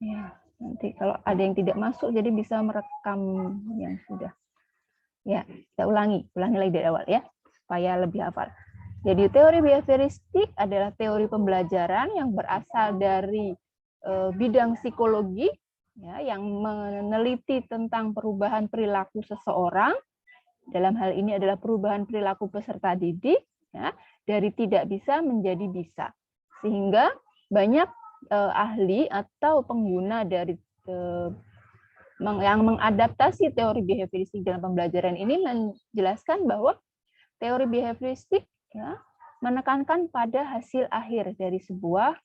Ya, nanti kalau ada yang tidak masuk, jadi bisa merekam yang sudah. Ya, kita ulangi lagi dari awal ya, supaya lebih hafal. Jadi teori behavioristik adalah teori pembelajaran yang berasal dari bidang psikologi, ya, yang meneliti tentang perubahan perilaku seseorang. Dalam hal ini adalah perubahan perilaku peserta didik, ya, dari tidak bisa menjadi bisa. Sehingga banyak ahli atau pengguna dari yang mengadaptasi teori behavioristik dalam pembelajaran ini menjelaskan bahwa teori behavioristik, ya, menekankan pada hasil akhir dari sebuah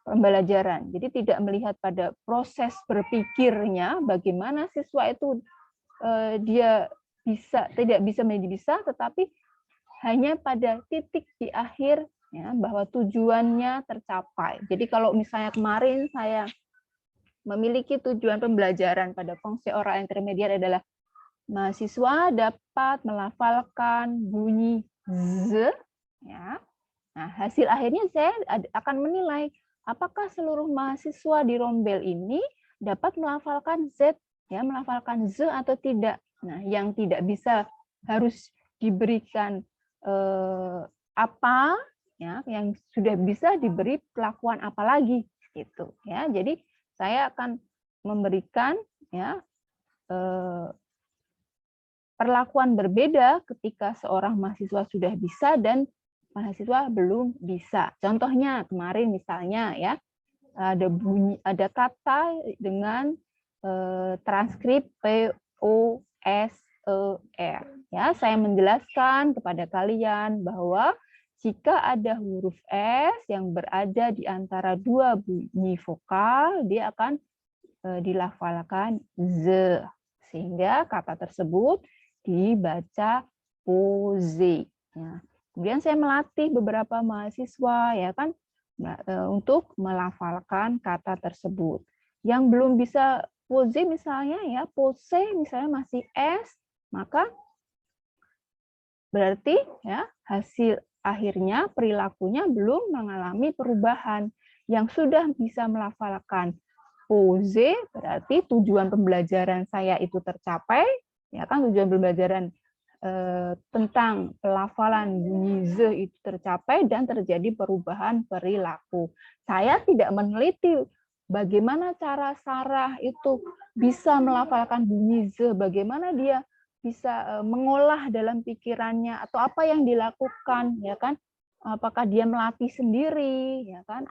pembelajaran. Jadi tidak melihat pada proses berpikirnya, bagaimana siswa itu dia tidak bisa menjadi bisa, tetapi hanya pada titik di akhir, ya, bahwa tujuannya tercapai. Jadi kalau misalnya kemarin saya memiliki tujuan pembelajaran pada fungsi oral intermediate adalah mahasiswa dapat melafalkan bunyi z, ya. Nah, hasil akhirnya saya akan menilai apakah seluruh mahasiswa di rombel ini dapat melafalkan z, ya, melafalkan z atau tidak. Nah, yang tidak bisa harus diberikan apa, ya, yang sudah bisa diberi perlakuan apa lagi, gitu, ya. Jadi saya akan memberikan, ya, perlakuan berbeda ketika seorang mahasiswa sudah bisa dan mahasiswa belum bisa. Contohnya kemarin misalnya, ya, ada kata dengan transkrip POSER. Ya, saya menjelaskan kepada kalian bahwa jika ada huruf S yang berada di antara dua bunyi vokal, dia akan dilafalkan z, sehingga kata tersebut dibaca pose. Ya. Kemudian saya melatih beberapa mahasiswa, ya kan, untuk melafalkan kata tersebut. Yang belum bisa pose misalnya, ya, pose misalnya masih S, maka berarti, ya, hasil akhirnya perilakunya belum mengalami perubahan. Yang sudah bisa melafalkan pose berarti tujuan pembelajaran saya itu tercapai, ya kan, tujuan pembelajaran tentang pelafalan bunyi z itu tercapai dan terjadi perubahan perilaku. Saya tidak meneliti bagaimana cara Sarah itu bisa melafalkan bunyi z, bagaimana dia bisa mengolah dalam pikirannya atau apa yang dilakukan, ya kan? Apakah dia melatih sendiri, ya kan?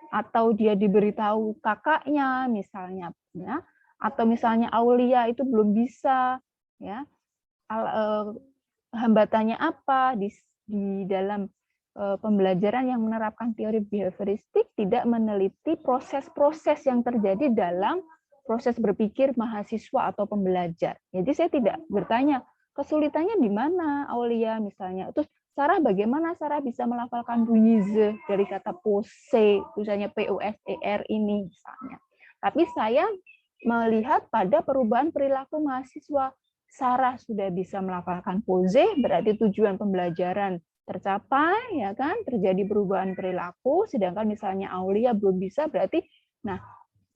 Atau dia diberitahu kakaknya misalnya, ya, atau misalnya Aulia itu belum bisa, ya, hambatannya apa di dalam pembelajaran yang menerapkan teori behavioristik, tidak meneliti proses-proses yang terjadi dalam proses berpikir mahasiswa atau pembelajar. Jadi saya tidak bertanya kesulitannya di mana Aulia misalnya. Terus Sarah, bagaimana Sarah bisa melafalkan bunyi z dari kata pose, misalnya POSER ini misalnya. Tapi saya melihat pada perubahan perilaku mahasiswa. Sarah sudah bisa melafalkan pose, berarti tujuan pembelajaran tercapai, ya kan, terjadi perubahan perilaku, sedangkan misalnya Aulia belum bisa, berarti, nah,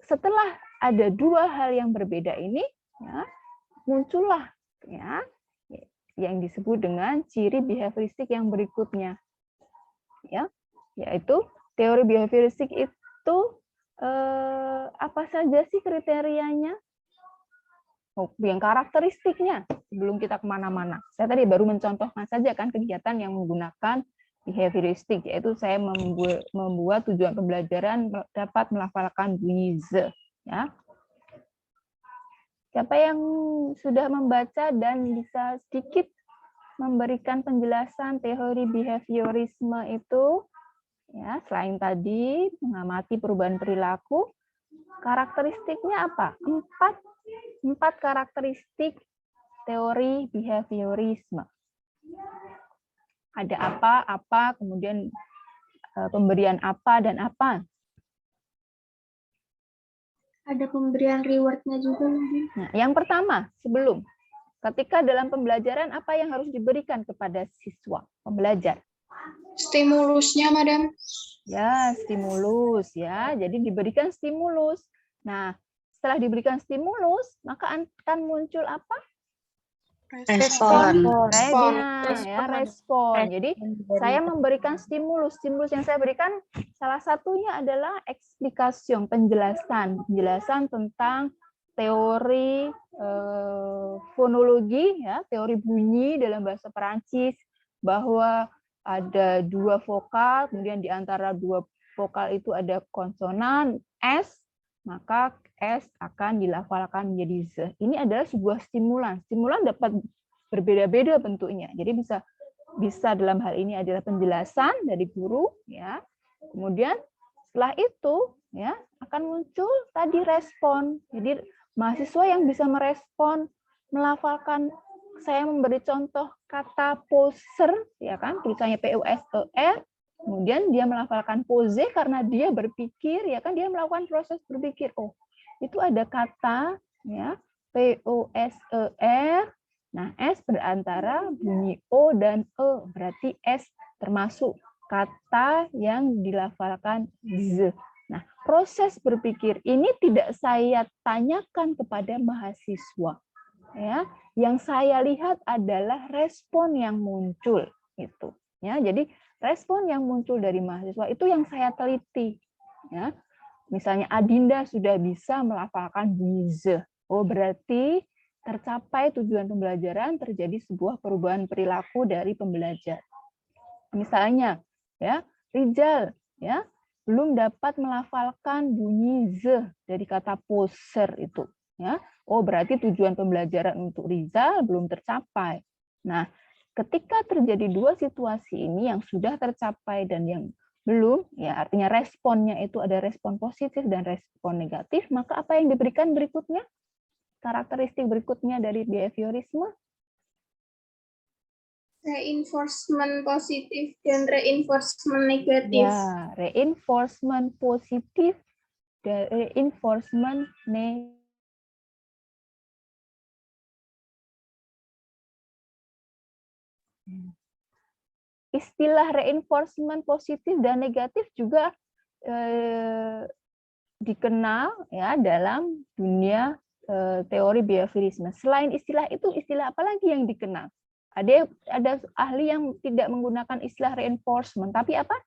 setelah ada dua hal yang berbeda ini, ya, muncullah, ya, yang disebut dengan ciri behavioristik yang berikutnya, ya, yaitu teori behavioristik itu apa saja sih kriterianya? Yang karakteristiknya sebelum kita kemana-mana. Saya tadi baru mencontohkan saja kan kegiatan yang menggunakan behavioristik, yaitu saya membuat tujuan pembelajaran dapat melafalkan bunyi z. Ya. Siapa yang sudah membaca dan bisa sedikit memberikan penjelasan teori behaviorisme itu, ya, selain tadi mengamati perubahan perilaku, karakteristiknya apa? Empat karakteristik teori behaviorisme. Ada apa, kemudian pemberian apa dan apa. Ada pemberian reward-nya juga. Nah, yang pertama, sebelum, ketika dalam pembelajaran apa yang harus diberikan kepada siswa pembelajar? Stimulusnya, Madam. Ya, stimulus, ya. Jadi diberikan stimulus. Nah, setelah diberikan stimulus, maka akan muncul apa? Respon. Respon. Jadi saya memberikan stimulus. Stimulus yang saya berikan salah satunya adalah eksplikasi, penjelasan tentang teori fonologi, ya, teori bunyi dalam bahasa Perancis, bahwa ada dua vokal, kemudian di antara dua vokal itu ada konsonan S, maka S akan dilafalkan menjadi Z. Ini adalah sebuah stimulan. Stimulan dapat berbeda-beda bentuknya. Jadi bisa dalam hal ini adalah penjelasan dari guru, ya. Kemudian setelah itu, ya, akan muncul tadi respon. Jadi mahasiswa yang bisa merespon, melafalkan. Saya memberi contoh kata poser, ya kan, tulisannya POSER. Kemudian dia melafalkan pose karena dia berpikir, ya kan, dia melakukan proses berpikir. Oh, itu ada kata, ya, POSER. Nah, S berantara bunyi O dan E, berarti S termasuk kata yang dilafalkan Z. Nah, proses berpikir ini tidak saya tanyakan kepada mahasiswa, ya. Yang saya lihat adalah respon yang muncul, itu, ya. Jadi respon yang muncul dari mahasiswa itu yang saya teliti, ya. Misalnya Adinda sudah bisa melafalkan bunyi Z. Oh, berarti tercapai tujuan pembelajaran, terjadi sebuah perubahan perilaku dari pembelajar. Misalnya, ya, Rizal, ya, belum dapat melafalkan bunyi Z dari kata poser itu, ya. Oh, berarti tujuan pembelajaran untuk Rizal belum tercapai. Nah, ketika terjadi dua situasi ini yang sudah tercapai dan yang belum, ya, artinya responnya itu ada respon positif dan respon negatif, maka apa yang diberikan berikutnya? Karakteristik berikutnya dari behaviorisme? Reinforcement positif dan reinforcement negatif. Ya, reinforcement positif dan reinforcement negatif. Istilah reinforcement positif dan negatif juga dikenal, ya, dalam dunia teori behaviorisme. Selain istilah itu, istilah apa lagi yang dikenal? Ada ahli yang tidak menggunakan istilah reinforcement, tapi apa?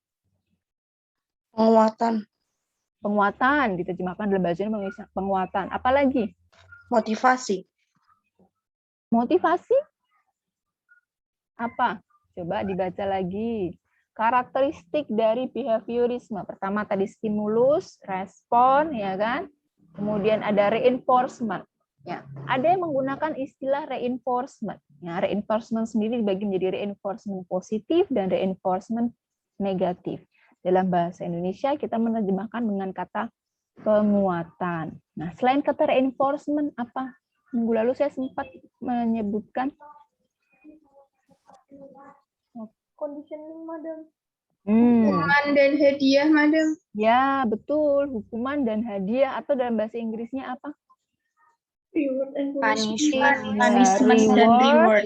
Penguatan. Penguatan, diterjemahkan dalam bahasa Indonesia, penguatan. Apalagi? Motivasi. Motivasi? Apa? Coba dibaca lagi. Karakteristik dari behaviorisme. Pertama tadi stimulus, respon, ya kan? Kemudian ada reinforcement. Ya, ada yang menggunakan istilah reinforcement. Ya, reinforcement sendiri dibagi menjadi reinforcement positif dan reinforcement negatif. Dalam bahasa Indonesia kita menerjemahkan dengan kata penguatan. Nah, selain kata reinforcement apa? Minggu lalu saya sempat menyebutkan Conditioning, madam. Hukuman dan hadiah, madam. Ya, betul. Hukuman dan hadiah, atau dalam bahasa Inggrisnya apa? Reward and Punishment. punishment. Punishment dan reward.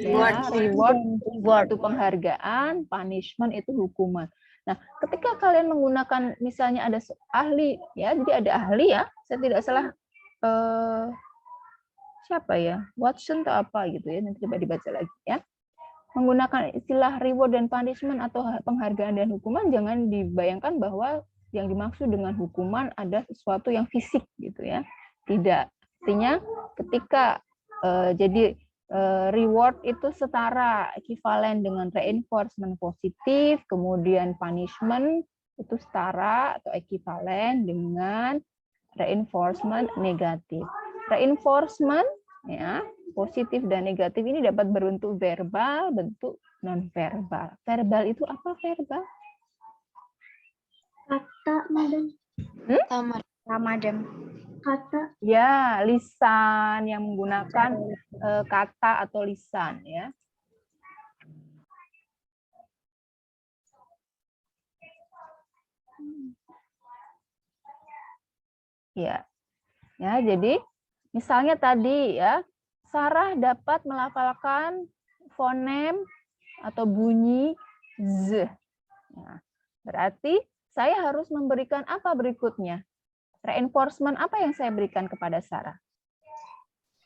Reward itu penghargaan, punishment itu hukuman. Nah, ketika kalian menggunakan, misalnya ada ahli, ya, jadi ada ahli, ya, saya tidak salah, siapa ya, Watson atau apa gitu ya, nanti coba dibaca lagi, ya. Menggunakan istilah reward dan punishment atau penghargaan dan hukuman, jangan dibayangkan bahwa yang dimaksud dengan hukuman ada sesuatu yang fisik gitu, ya. Tidak. Artinya ketika jadi reward itu setara ekivalen dengan reinforcement positif, kemudian punishment itu setara atau ekivalen dengan reinforcement negatif. Reinforcement, ya, positif dan negatif ini dapat berbentuk verbal, bentuk non-verbal. Verbal itu apa verbal? Kata, madam. Madam. Kata. Ya, lisan yang menggunakan kata atau lisan, ya. Ya. Ya, jadi misalnya tadi, ya, Sarah dapat melafalkan fonem atau bunyi Z. Nah, berarti saya harus memberikan apa berikutnya? Reinforcement apa yang saya berikan kepada Sarah?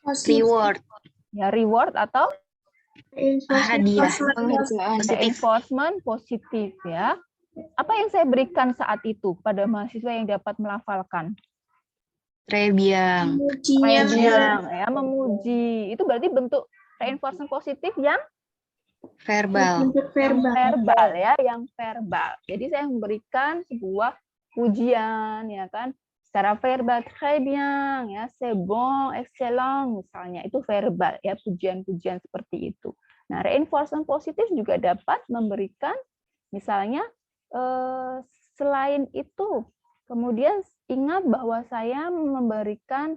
Reward. Ya, reward atau Hadiah. Penghargaan. reinforcement positif ya. Apa yang saya berikan saat itu pada mahasiswa yang dapat melafalkan? Rebiang. Rebiang, ya, memuji. Itu berarti bentuk reinforcement positif yang Verbal. verbal ya, yang verbal. Jadi saya memberikan sebuah pujian ya kan, secara verbal, très bien ya, c'est bon, excellent misalnya, itu verbal ya, pujian-pujian seperti itu. Nah, reinforcement positif juga dapat memberikan misalnya selain itu, kemudian ingat bahwa saya memberikan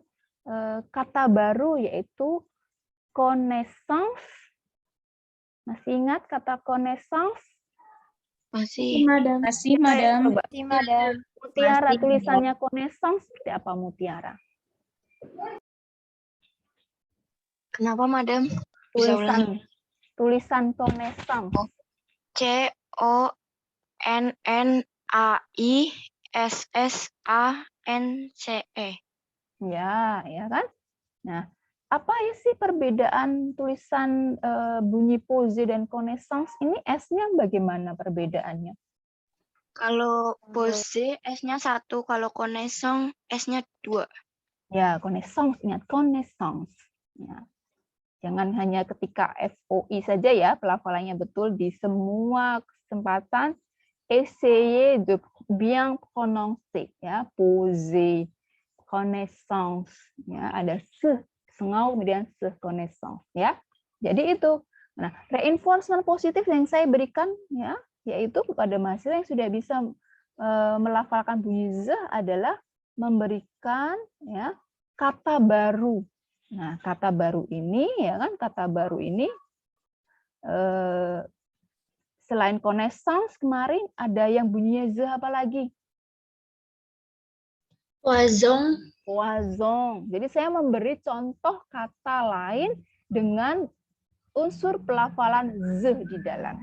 kata baru yaitu connaissance. Masih ingat kata connaissance? Masih. Masih, Madam. Masih, Madam. Mutiara, Masih. tulisannya connaissance seperti apa Mutiara? Kenapa, Madam? Bisa ulangi. Tulisan connaissance. CONNAISSANCE. Ya, ya kan? Nah, apa sih perbedaan tulisan bunyi pose dan connaissance ini? S-nya bagaimana perbedaannya? Kalau pose S-nya 1, kalau connaissance S-nya 2. Ya, connaissance, ingat connaissance. Ya. Jangan hanya ketika FOI saja ya, pelafalannya betul di semua kesempatan. Essayez de bien prononcer ya, pose, connaissance ya, ada sengau kemudian connaissance ya. Jadi itu. Nah, reinforcement positif yang saya berikan ya, yaitu kepada mahasiswa yang sudah bisa melafalkan bunyi z adalah memberikan ya kata baru. Nah, kata baru ini ya kan, kata baru ini selain connaissance kemarin ada yang bunyinya z apa lagi? Poison. Poison. Jadi saya memberi contoh kata lain dengan unsur pelafalan z di dalam.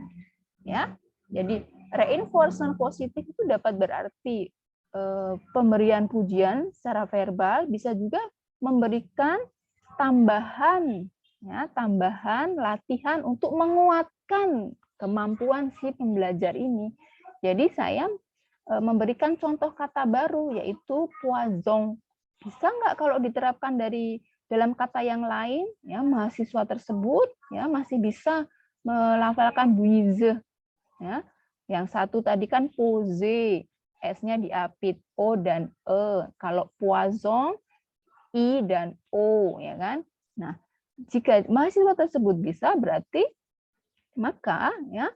Ya. Jadi reinforcement positif itu dapat berarti pemberian pujian secara verbal, bisa juga memberikan tambahan ya, tambahan latihan untuk menguatkan kemampuan si pembelajar ini. Jadi saya memberikan contoh kata baru yaitu poison. Bisa nggak kalau diterapkan dalam kata yang lain ya, mahasiswa tersebut ya masih bisa melafalkan bunyi z ya. Yang satu tadi kan pose, S-nya diapit O dan E. Kalau poison I dan O ya kan. Nah, jika mahasiswa tersebut bisa berarti maka ya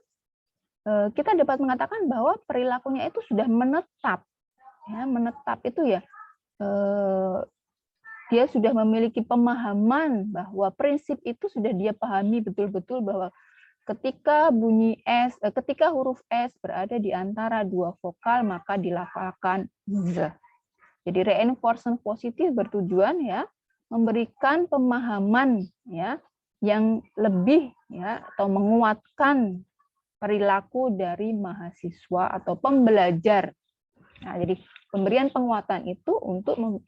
kita dapat mengatakan bahwa perilakunya itu sudah menetap. Ya, menetap itu ya dia sudah memiliki pemahaman bahwa prinsip itu sudah dia pahami betul-betul bahwa ketika ketika huruf S berada di antara dua vokal maka dilafalkan z. Jadi reinforcement positif bertujuan ya memberikan pemahaman ya yang lebih ya atau menguatkan perilaku dari mahasiswa atau pembelajar. Nah, jadi pemberian penguatan itu untuk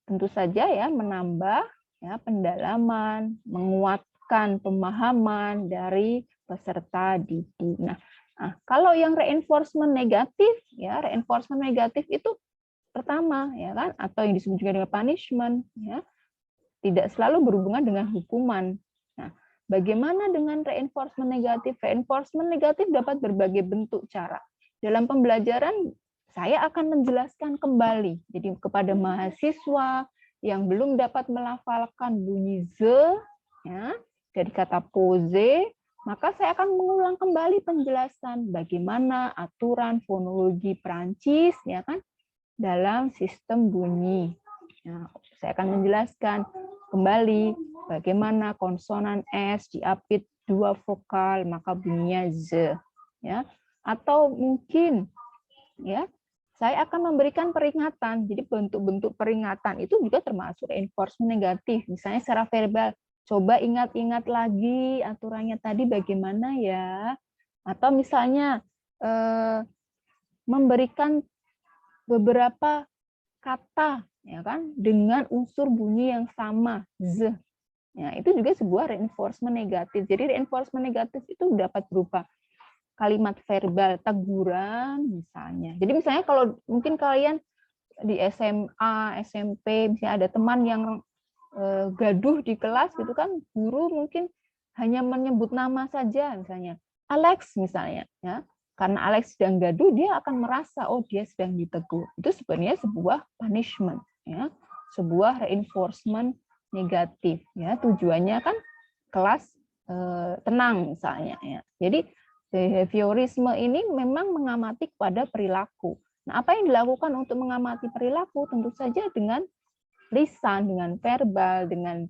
tentu saja ya menambah ya pendalaman, menguatkan pemahaman dari peserta didik. Nah, kalau yang reinforcement negatif ya, reinforcement negatif itu pertama ya kan, atau yang disebut juga dengan punishment ya, tidak selalu berhubungan dengan hukuman. Nah, bagaimana dengan reinforcement negatif? Reinforcement negatif dapat berbagai bentuk cara. Dalam pembelajaran saya akan menjelaskan kembali. Jadi kepada mahasiswa yang belum dapat melafalkan bunyi z ya, dari kata pose, maka saya akan mengulang kembali penjelasan bagaimana aturan fonologi Prancis ya kan dalam sistem bunyi. Nah, saya akan menjelaskan kembali bagaimana konsonan S diapit dua vokal maka bunyinya z ya. Atau mungkin ya saya akan memberikan peringatan. Jadi bentuk-bentuk peringatan itu juga termasuk reinforcement negatif. Misalnya secara verbal, coba ingat-ingat lagi aturannya tadi bagaimana ya. Atau misalnya memberikan beberapa kata ya kan dengan unsur bunyi yang sama z. Ya, itu juga sebuah reinforcement negatif. Jadi reinforcement negatif itu dapat berupa kalimat verbal, teguran misalnya. Jadi misalnya kalau mungkin kalian di SMA, SMP misalnya ada teman yang gaduh di kelas gitu kan, guru mungkin hanya menyebut nama saja misalnya Alex misalnya ya. Karena Alex sedang gaduh, dia akan merasa oh dia sedang ditegur. Itu sebenarnya sebuah punishment ya, sebuah reinforcement negatif ya. Tujuannya kan kelas tenang misalnya ya. Jadi behaviorisme ini memang mengamati pada perilaku. Nah, apa yang dilakukan untuk mengamati perilaku? Tentu saja dengan lisan, dengan verbal, dengan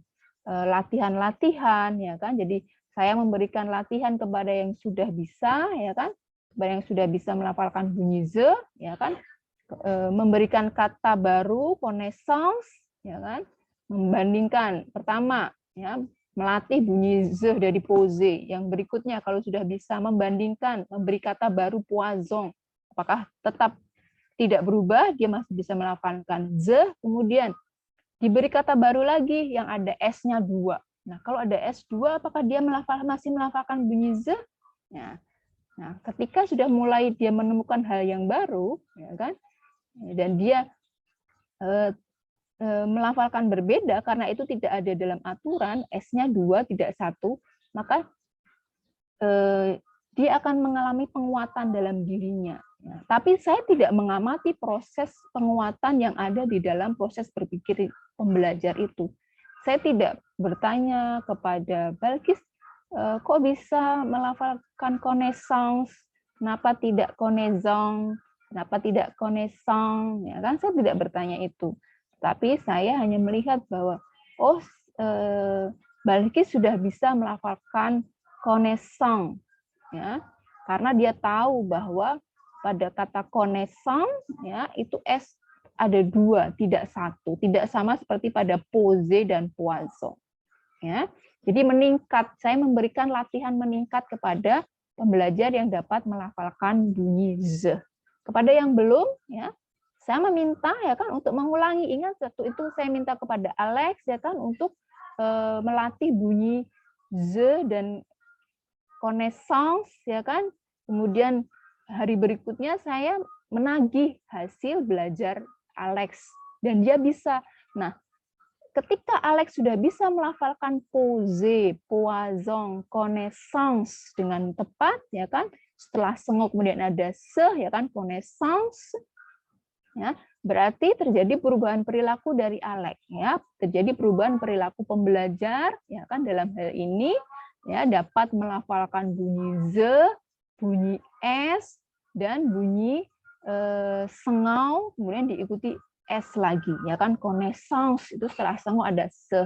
latihan-latihan ya kan. Jadi saya memberikan latihan kepada yang sudah bisa ya kan, kepada yang sudah bisa melafalkan bunyi z ya kan, memberikan kata baru connaissance ya kan, membandingkan pertama ya melatih bunyi z dari pose, yang berikutnya kalau sudah bisa membandingkan, memberi kata baru poisson, apakah tetap tidak berubah, dia masih bisa melafalkan z, kemudian diberi kata baru lagi yang ada s-nya 2. Nah, kalau ada S2, apakah dia masih melafalkan bunyi z? Nah, ketika sudah mulai dia menemukan hal yang baru, ya kan, dan dia melafalkan berbeda karena itu tidak ada dalam aturan, S-nya 2, tidak 1, maka dia akan mengalami penguatan dalam dirinya. Nah, tapi saya tidak mengamati proses penguatan yang ada di dalam proses berpikir pembelajar itu. Saya tidak bertanya kepada Balkis, kok bisa melafalkan connaissance, kenapa tidak connaissance, kenapa tidak connaissance, ya kan? Saya tidak bertanya itu. Tapi saya hanya melihat bahwa Balkis sudah bisa melafalkan connaissance, ya, karena dia tahu bahwa pada kata connaissance ya itu s ada 2, tidak 1, tidak sama seperti pada pose dan poisson ya. Jadi meningkat, saya memberikan latihan meningkat kepada pembelajar yang dapat melafalkan bunyi z. Kepada yang belum ya, saya meminta ya kan untuk mengulangi. Ingat waktu itu saya minta kepada Alex ya kan untuk melatih bunyi z dan connaissance ya kan. Kemudian hari berikutnya saya menagih hasil belajar Alex dan dia bisa. Nah, ketika Alex sudah bisa melafalkan pose, poisson, connaissance dengan tepat ya kan, setelah sengok kemudian ada se ya kan, connaissance ya, berarti terjadi perubahan perilaku dari Alex ya, terjadi perubahan perilaku pembelajar ya kan, dalam hal ini ya dapat melafalkan bunyi z, bunyi s dan bunyi sengau, kemudian diikuti s lagi ya kan, connaissance itu setelah sengau ada se,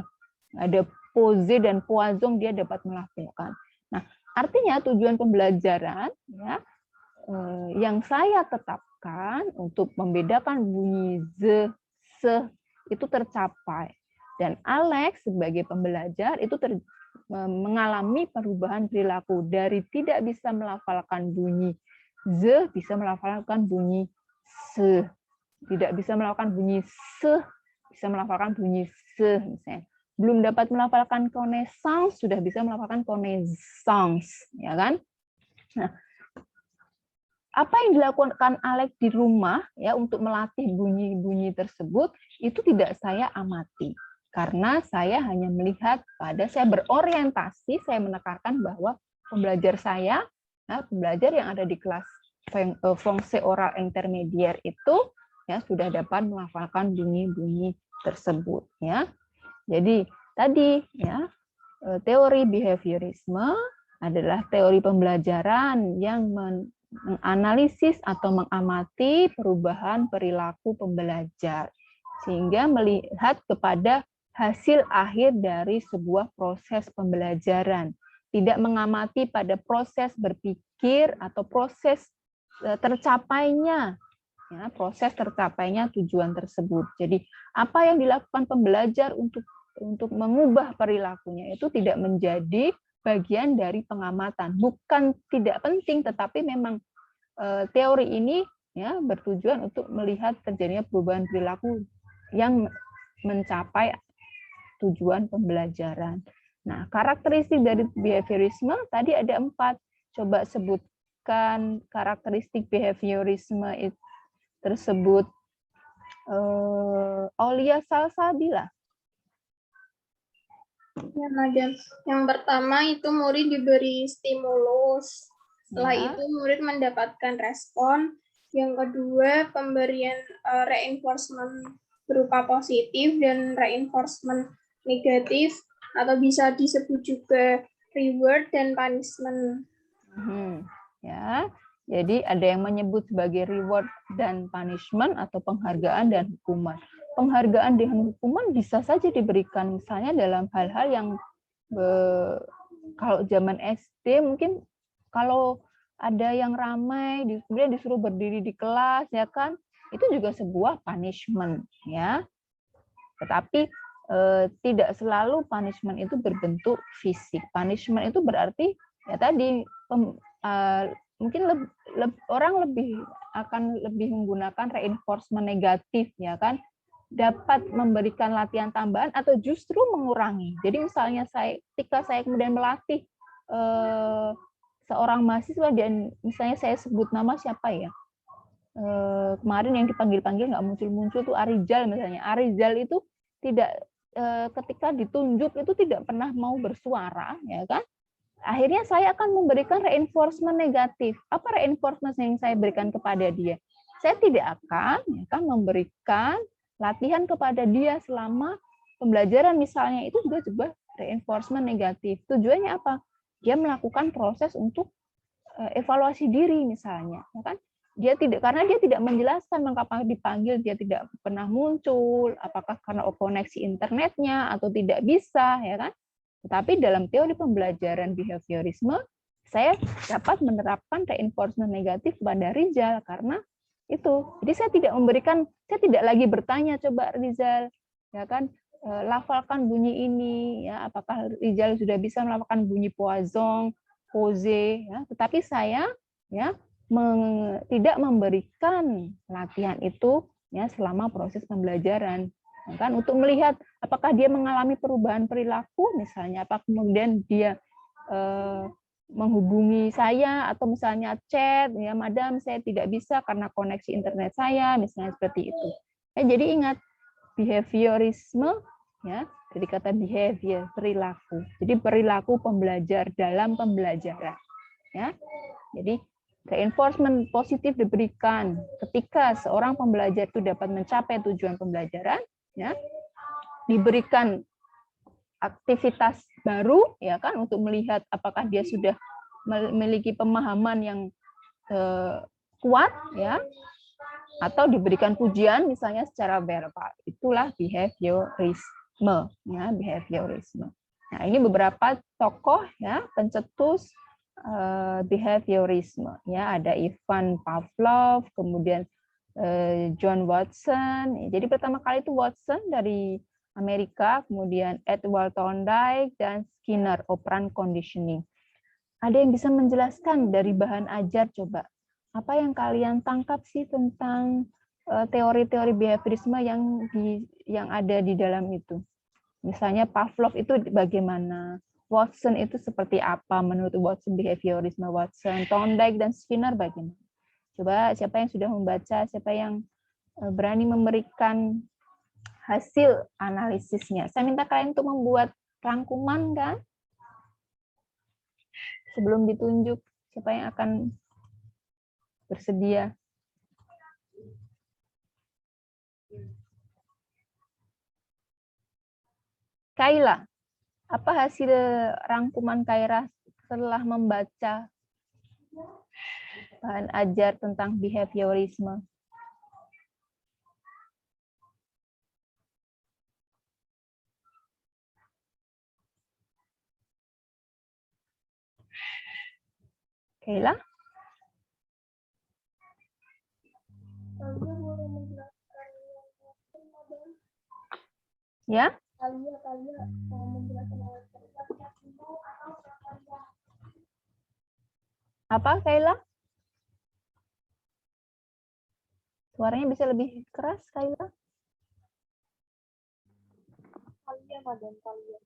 ada pose dan poisson dia dapat melafalkan. Nah, artinya tujuan pembelajaran ya yang saya tetapkan untuk membedakan bunyi z, se itu tercapai, dan Alex sebagai pembelajar itu mengalami perubahan perilaku dari tidak bisa melafalkan bunyi z bisa melafalkan bunyi se, tidak bisa melafalkan bunyi se bisa melafalkan bunyi se misalnya, belum dapat melafalkan connaissance sudah bisa melafalkan connaissance ya kan. Nah, apa yang dilakukan Alex di rumah ya untuk melatih bunyi-bunyi tersebut itu tidak saya amati, karena saya hanya melihat pada, saya berorientasi, saya menekankan bahwa pembelajar saya, nah, pembelajar yang ada di kelas fungsi oral intermedier itu ya sudah dapat melafalkan bunyi-bunyi tersebut ya. Jadi tadi ya teori behaviorisme adalah teori pembelajaran yang menganalisis atau mengamati perubahan perilaku pembelajar sehingga melihat kepada hasil akhir dari sebuah proses pembelajaran, tidak mengamati pada proses berpikir atau proses tercapainya ya, proses tercapainya tujuan tersebut. Jadi apa yang dilakukan pembelajar untuk mengubah perilakunya itu tidak menjadi bagian dari pengamatan, bukan tidak penting, tetapi memang teori ini ya, bertujuan untuk melihat terjadinya perubahan perilaku yang mencapai tujuan pembelajaran. Nah, karakteristik dari behaviorisme tadi ada 4. Coba sebutkan karakteristik behaviorisme tersebut. Aulia Salsabila. Ya, Madam. Yang pertama itu murid diberi stimulus. Setelah Ya. itu murid mendapatkan respon. Yang kedua, pemberian reinforcement berupa positif dan reinforcement negatif, atau bisa disebut juga reward dan punishment. Ya, jadi ada yang menyebut sebagai reward dan punishment atau penghargaan dan hukuman. Penghargaan dan hukuman bisa saja diberikan misalnya dalam hal-hal yang kalau zaman SD mungkin kalau ada yang ramai kemudian disuruh berdiri di kelas, ya kan, itu juga sebuah punishment, ya. Tetapi tidak selalu punishment itu berbentuk fisik. Punishment itu berarti ya tadi mungkin orang akan lebih menggunakan reinforcement negatif, ya kan, dapat memberikan latihan tambahan atau justru mengurangi. Jadi misalnya ketika saya kemudian melatih seorang mahasiswa dan misalnya saya sebut nama siapa ya, kemarin yang dipanggil-panggil nggak muncul-muncul tuh Arizal misalnya. Arizal itu tidak ketika ditunjuk itu tidak pernah mau bersuara, ya kan? Akhirnya saya akan memberikan reinforcement negatif. Apa reinforcement yang saya berikan kepada dia? Saya tidak akan memberikan latihan kepada dia selama pembelajaran misalnya, itu juga sebuah reinforcement negatif. Tujuannya apa? Dia melakukan proses untuk evaluasi diri misalnya, ya kan? Karena dia tidak menjelaskan mengapa dipanggil, dia tidak pernah muncul, apakah karena koneksi internetnya atau tidak bisa, ya kan? Tetapi dalam teori pembelajaran behaviorisme, saya dapat menerapkan reinforcement negatif pada Rizal karena itu. Jadi saya tidak lagi bertanya, coba Rizal, ya kan, lafalkan bunyi ini, ya, apakah Rizal sudah bisa melafalkan bunyi poazong, pose, ya. Tetapi saya ya tidak memberikan latihan itu ya selama proses pembelajaran, kan, untuk melihat apakah dia mengalami perubahan perilaku misalnya, apa kemudian dia menghubungi saya atau misalnya chat, ya madam saya tidak bisa karena koneksi internet saya misalnya, seperti itu. Jadi ingat, behaviorisme ya dari kata behavior, perilaku. Jadi perilaku pembelajar dalam pembelajaran, ya. Jadi reinforcement positif diberikan ketika seorang pembelajar itu dapat mencapai tujuan pembelajaran, ya, diberikan aktivitas baru, ya kan, untuk melihat apakah dia sudah memiliki pemahaman yang kuat, ya, atau diberikan pujian misalnya secara verbal. Itulah behaviorisme, ya, behaviorisme. Nah, ini beberapa tokoh ya pencetus behaviorisme, ya, ada Ivan Pavlov, kemudian John Watson. Jadi pertama kali itu Watson dari Amerika, kemudian Edward Thorndike dan Skinner, operant conditioning. Ada yang bisa menjelaskan dari bahan ajar, coba apa yang kalian tangkap sih tentang teori-teori behaviorisme yang ada di dalam itu? Misalnya Pavlov itu bagaimana? Watson itu seperti apa menurut Watson behaviorisme Watson? Thorndike dan Skinner bagaimana? Coba siapa yang sudah membaca, siapa yang berani memberikan hasil analisisnya. Saya minta kalian untuk membuat rangkuman, kan? Sebelum ditunjuk, siapa yang akan bersedia? Kaila, apa hasil rangkuman Kaira setelah membaca bahan ajar tentang behaviorisme? Kaila? Ya? Apa, Kaila? Suaranya bisa lebih keras, Kayla? Kalian, Madam, kalian.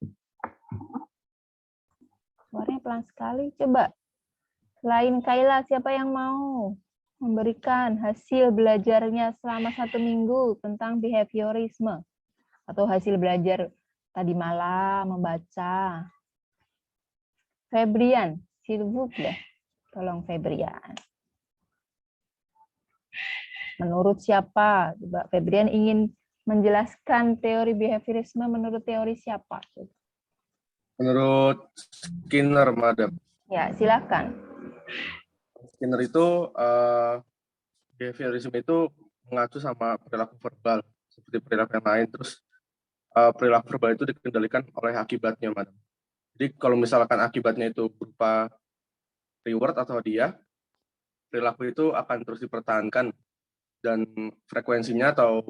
Suaranya pelan sekali. Coba, selain Kayla, siapa yang mau memberikan hasil belajarnya selama 1 minggu tentang behaviorisme? Atau hasil belajar tadi malam, membaca. Febrian, s'il vous plaît. Tolong Febrian. Menurut siapa? Coba Febrian ingin menjelaskan teori behaviorisme menurut teori siapa? Menurut Skinner, Madam. Ya, silakan. Skinner itu behaviorisme itu mengacu sama perilaku verbal seperti perilaku yang lain. Terus perilaku verbal itu dikendalikan oleh akibatnya, Madam. Jadi kalau misalkan akibatnya itu berupa reward atau hadiah, perilaku itu akan terus dipertahankan dan frekuensinya atau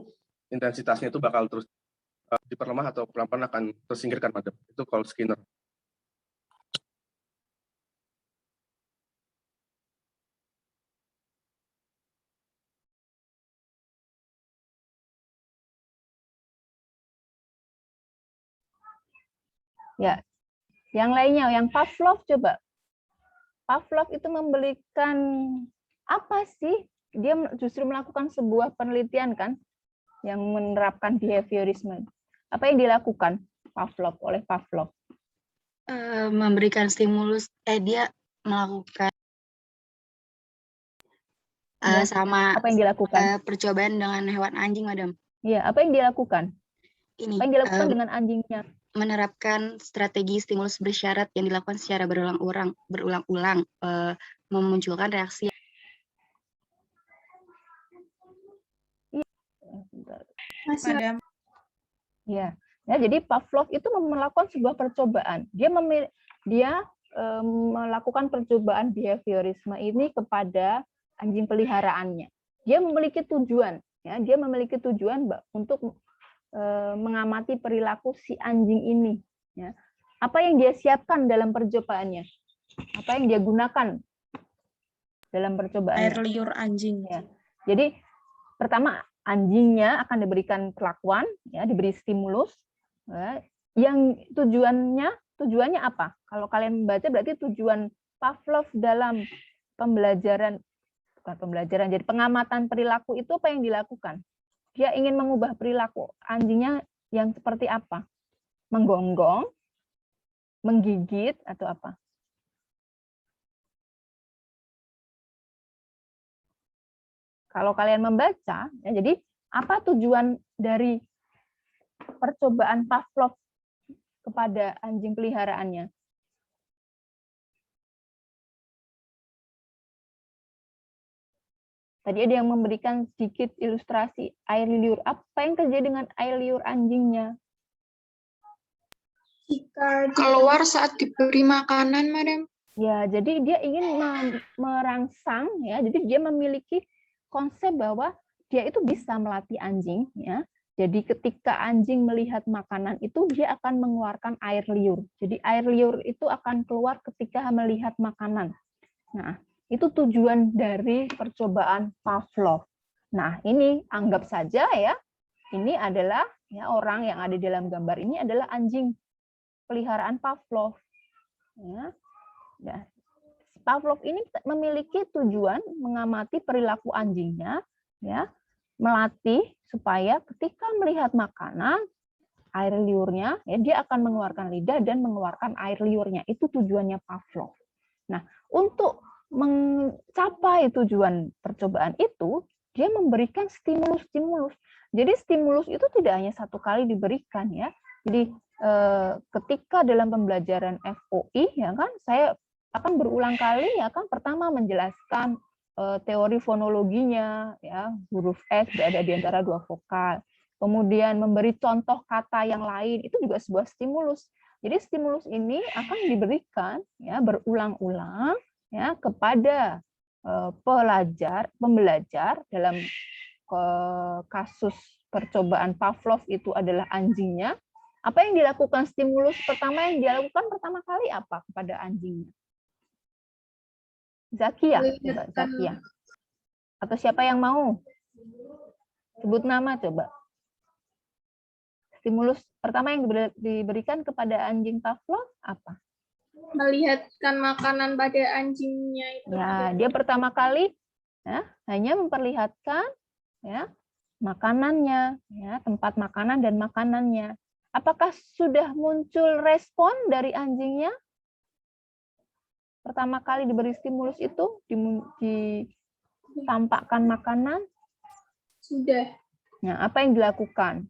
intensitasnya itu bakal terus diperlemah atau pelan-pelan akan tersingkirkan, Madam. Itu kalau Skinner. Ya, yang lainnya, yang Pavlov coba. Pavlov itu memberikan apa sih? Dia justru melakukan sebuah penelitian kan, yang menerapkan behaviorisme. Apa yang dilakukan Pavlov oleh Pavlov? Memberikan stimulus, dia melakukan Ya, sama apa yang dilakukan? percobaan dengan hewan anjing, Madam. Ya, apa yang dilakukan? Ini Apa yang dilakukan dengan anjingnya? menerapkan strategi stimulus bersyarat yang dilakukan secara berulang-ulang, memunculkan reaksi. Madam. Ya, jadi Pavlov itu melakukan sebuah percobaan. Dia melakukan percobaan behaviorisme ini kepada anjing peliharaannya. Dia memiliki tujuan, ya, dia memiliki tujuan untuk mengamati perilaku si anjing ini. Ya. Apa yang dia siapkan dalam percobaannya? Apa yang dia gunakan dalam percobaannya? Air liur anjing. Ya. Jadi pertama anjingnya akan diberikan perlakuan, ya, diberi stimulus. Ya, yang tujuannya apa? Kalau kalian membaca berarti tujuan Pavlov dalam jadi pengamatan perilaku itu apa yang dilakukan? Dia ingin mengubah perilaku anjingnya yang seperti apa? Menggonggong, menggigit, atau apa? Kalau kalian membaca, ya, jadi apa tujuan dari percobaan Pavlov kepada anjing peliharaannya? Tadi ada yang memberikan sedikit ilustrasi air liur. Apa yang terjadi dengan air liur anjingnya? Jika keluar saat diberi makanan, Madam. Ya, jadi dia ingin merangsang, ya. Jadi dia memiliki konsep bahwa dia itu bisa melatih anjing, ya. Jadi ketika anjing melihat makanan itu dia akan mengeluarkan air liur. Jadi air liur itu akan keluar ketika melihat makanan. Nah, itu tujuan dari percobaan Pavlov. Nah, ini anggap saja ya, ini adalah ya orang yang ada di dalam gambar ini adalah anjing peliharaan Pavlov. Ya. Ya. Pavlov ini memiliki tujuan mengamati perilaku anjingnya, ya, melatih supaya ketika melihat makanan, air liurnya, ya, dia akan mengeluarkan lidah dan mengeluarkan air liurnya. Itu tujuannya Pavlov. Nah, untuk mencapai tujuan percobaan itu, dia memberikan stimulus-stimulus. Jadi stimulus itu tidak hanya satu kali diberikan, ya. Jadi ketika dalam pembelajaran FOI, ya kan, saya akan berulang kali, ya kan, pertama menjelaskan teori fonologinya, ya, huruf S berada di antara dua vokal. Kemudian memberi contoh kata yang lain, itu juga sebuah stimulus. Jadi stimulus ini akan diberikan, ya, berulang-ulang, ya, kepada pembelajar dalam kasus percobaan Pavlov itu adalah anjingnya. Apa yang dilakukan stimulus pertama yang dilakukan pertama kali apa kepada anjingnya? Zakia, coba Zakia. Atau siapa yang mau? Sebut nama coba. Stimulus pertama yang diberikan kepada anjing Pavlov apa? Melihatkan makanan pada anjingnya itu. Ya, dia pertama kali ya, hanya memperlihatkan ya makanannya, ya, tempat makanan dan makanannya. Apakah sudah muncul respon dari anjingnya? Pertama kali diberi stimulus itu ditampakkan makanan. Sudah. Nah, apa yang dilakukan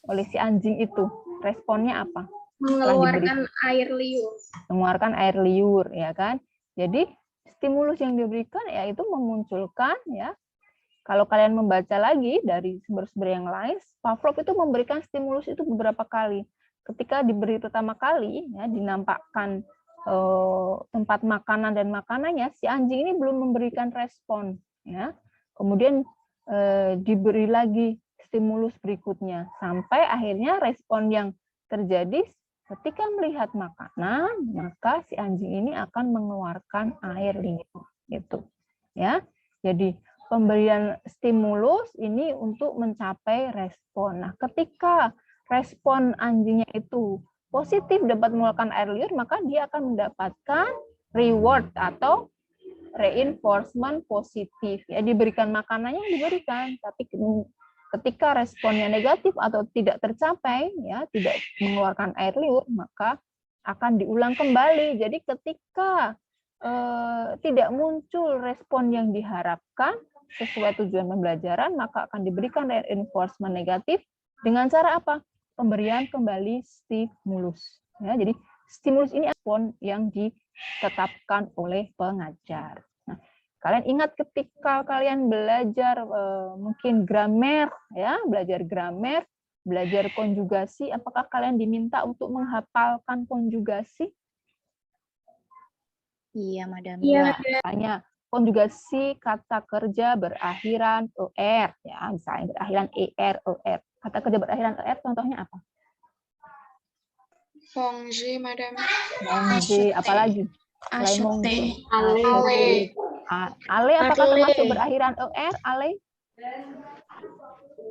oleh si anjing itu? Responnya apa? Mengeluarkan air liur. Mengeluarkan air liur, ya kan? Jadi stimulus yang diberikan yaitu memunculkan, ya. Kalau kalian membaca lagi dari sumber-sumber yang lain, Pavlov itu memberikan stimulus itu beberapa kali. Ketika diberi pertama kali, ya, dinampakkan tempat makanan dan makanannya, si anjing ini belum memberikan respon, ya. Kemudian diberi lagi stimulus berikutnya sampai akhirnya respon yang terjadi ketika melihat makanan, maka si anjing ini akan mengeluarkan air liur, gitu, ya. Jadi pemberian stimulus ini untuk mencapai respon. Nah, ketika respon anjingnya itu positif dapat mengeluarkan air liur, maka dia akan mendapatkan reward atau reinforcement positif. Ya, diberikan makanannya diberikan, tapi ketika responnya negatif atau tidak tercapai, ya, tidak mengeluarkan air liur, maka akan diulang kembali. Jadi ketika tidak muncul respon yang diharapkan sesuai tujuan pembelajaran, maka akan diberikan reinforcement negatif dengan cara apa? Pemberian kembali stimulus. Ya, jadi stimulus ini respon yang ditetapkan oleh pengajar. Nah, kalian ingat ketika kalian belajar mungkin grammar, ya, belajar grammar, belajar konjugasi, apakah kalian diminta untuk menghafalkan konjugasi? Iya, Madam. Iya, Misalnya konjugasi kata kerja berakhiran er, ya, misalnya berakhiran er, er. Kata kerja berakhiran er contohnya apa? Manger, Madam. Manger, apalagi? Selain manger. Ale. Ale apakah termasuk berakhiran er? Ale?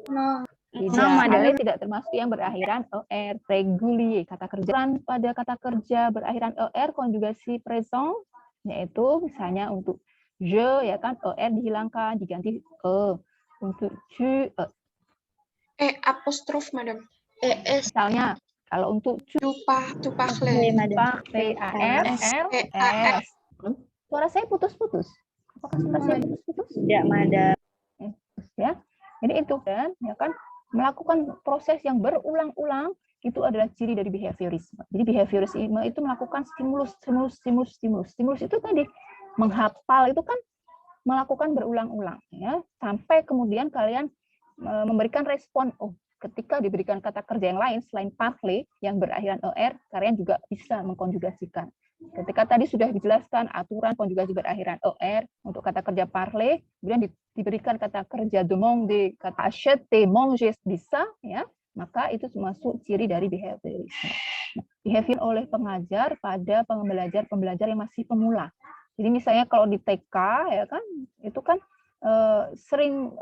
no. Tidak, ale tidak termasuk yang berakhiran er. Régulier, kata kerja pada kata kerja berakhiran er, konjugasi présent, yaitu misalnya untuk je, ya kan, er dihilangkan diganti e. Untuk tu, Apostrof, Madam. misalnya kalau untuk tu, Tu parles. P-A-R-L-S. Suara saya putus-putus. Apakah suara saya putus-putus? Tidak, Madam. Ya, jadi itu kan, ya kan, melakukan proses yang berulang-ulang itu adalah ciri dari behaviorisme. Jadi behaviorisme itu melakukan stimulus. Stimulus itu tadi menghafal itu kan melakukan berulang-ulang, ya, sampai kemudian kalian memberikan respon. Oh, ketika diberikan kata kerja yang lain selain parler yang berakhiran er, kalian juga bisa mengkonjugasikan. Ketika tadi sudah dijelaskan aturan konjugasi berakhiran er untuk kata kerja parler, kemudian diberikan kata kerja demander, kata acheter, manger bisa, ya, maka itu masuk ciri dari behaviorisme. Nah, behavior oleh pengajar pada pembelajar yang masih pemula. Jadi misalnya kalau di TK, ya kan, itu kan sering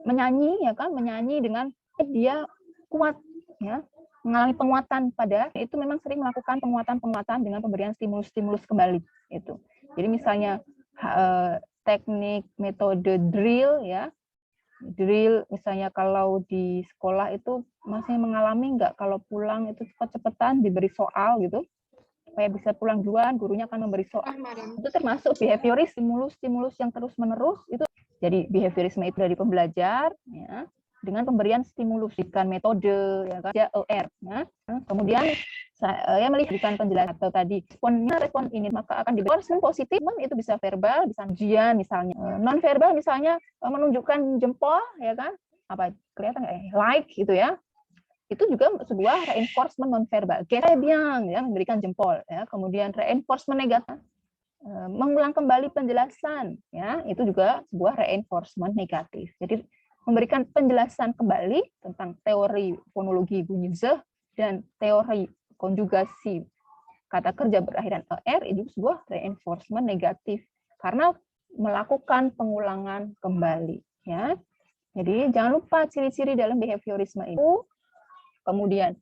menyanyi, ya kan, menyanyi dengan dia kuat, ya, mengalami penguatan pada itu memang sering melakukan penguatan dengan pemberian stimulus kembali itu. Jadi misalnya teknik metode drill, ya, drill misalnya kalau di sekolah itu masih mengalami nggak kalau pulang itu cepat-cepatan diberi soal gitu supaya bisa pulang duluan, gurunya akan memberi soal. Itu termasuk behavioris, stimulus yang terus-menerus itu. Jadi behaviorisme itu dari pembelajar, ya, dengan pemberian stimulus, ikan metode, ya kan, OR. Ya. Kemudian saya melihatkan penjelasan atau tadi respon ini maka akan diberikan respon positif, itu bisa verbal, bisa ujian misalnya, non verbal misalnya menunjukkan jempol, ya kan, apa kelihatan nggak, like gitu ya. Itu juga sebuah reinforcement non verbal. Très bien, ya, memberikan jempol, ya. Kemudian reinforcement negatif, mengulang kembali penjelasan, ya, itu juga sebuah reinforcement negatif. Jadi memberikan penjelasan kembali tentang teori fonologi bunyi ze dan teori konjugasi kata kerja berakhiran er itu sebuah reinforcement negatif karena melakukan pengulangan kembali, ya. Jadi jangan lupa ciri-ciri dalam behaviorisme itu, kemudian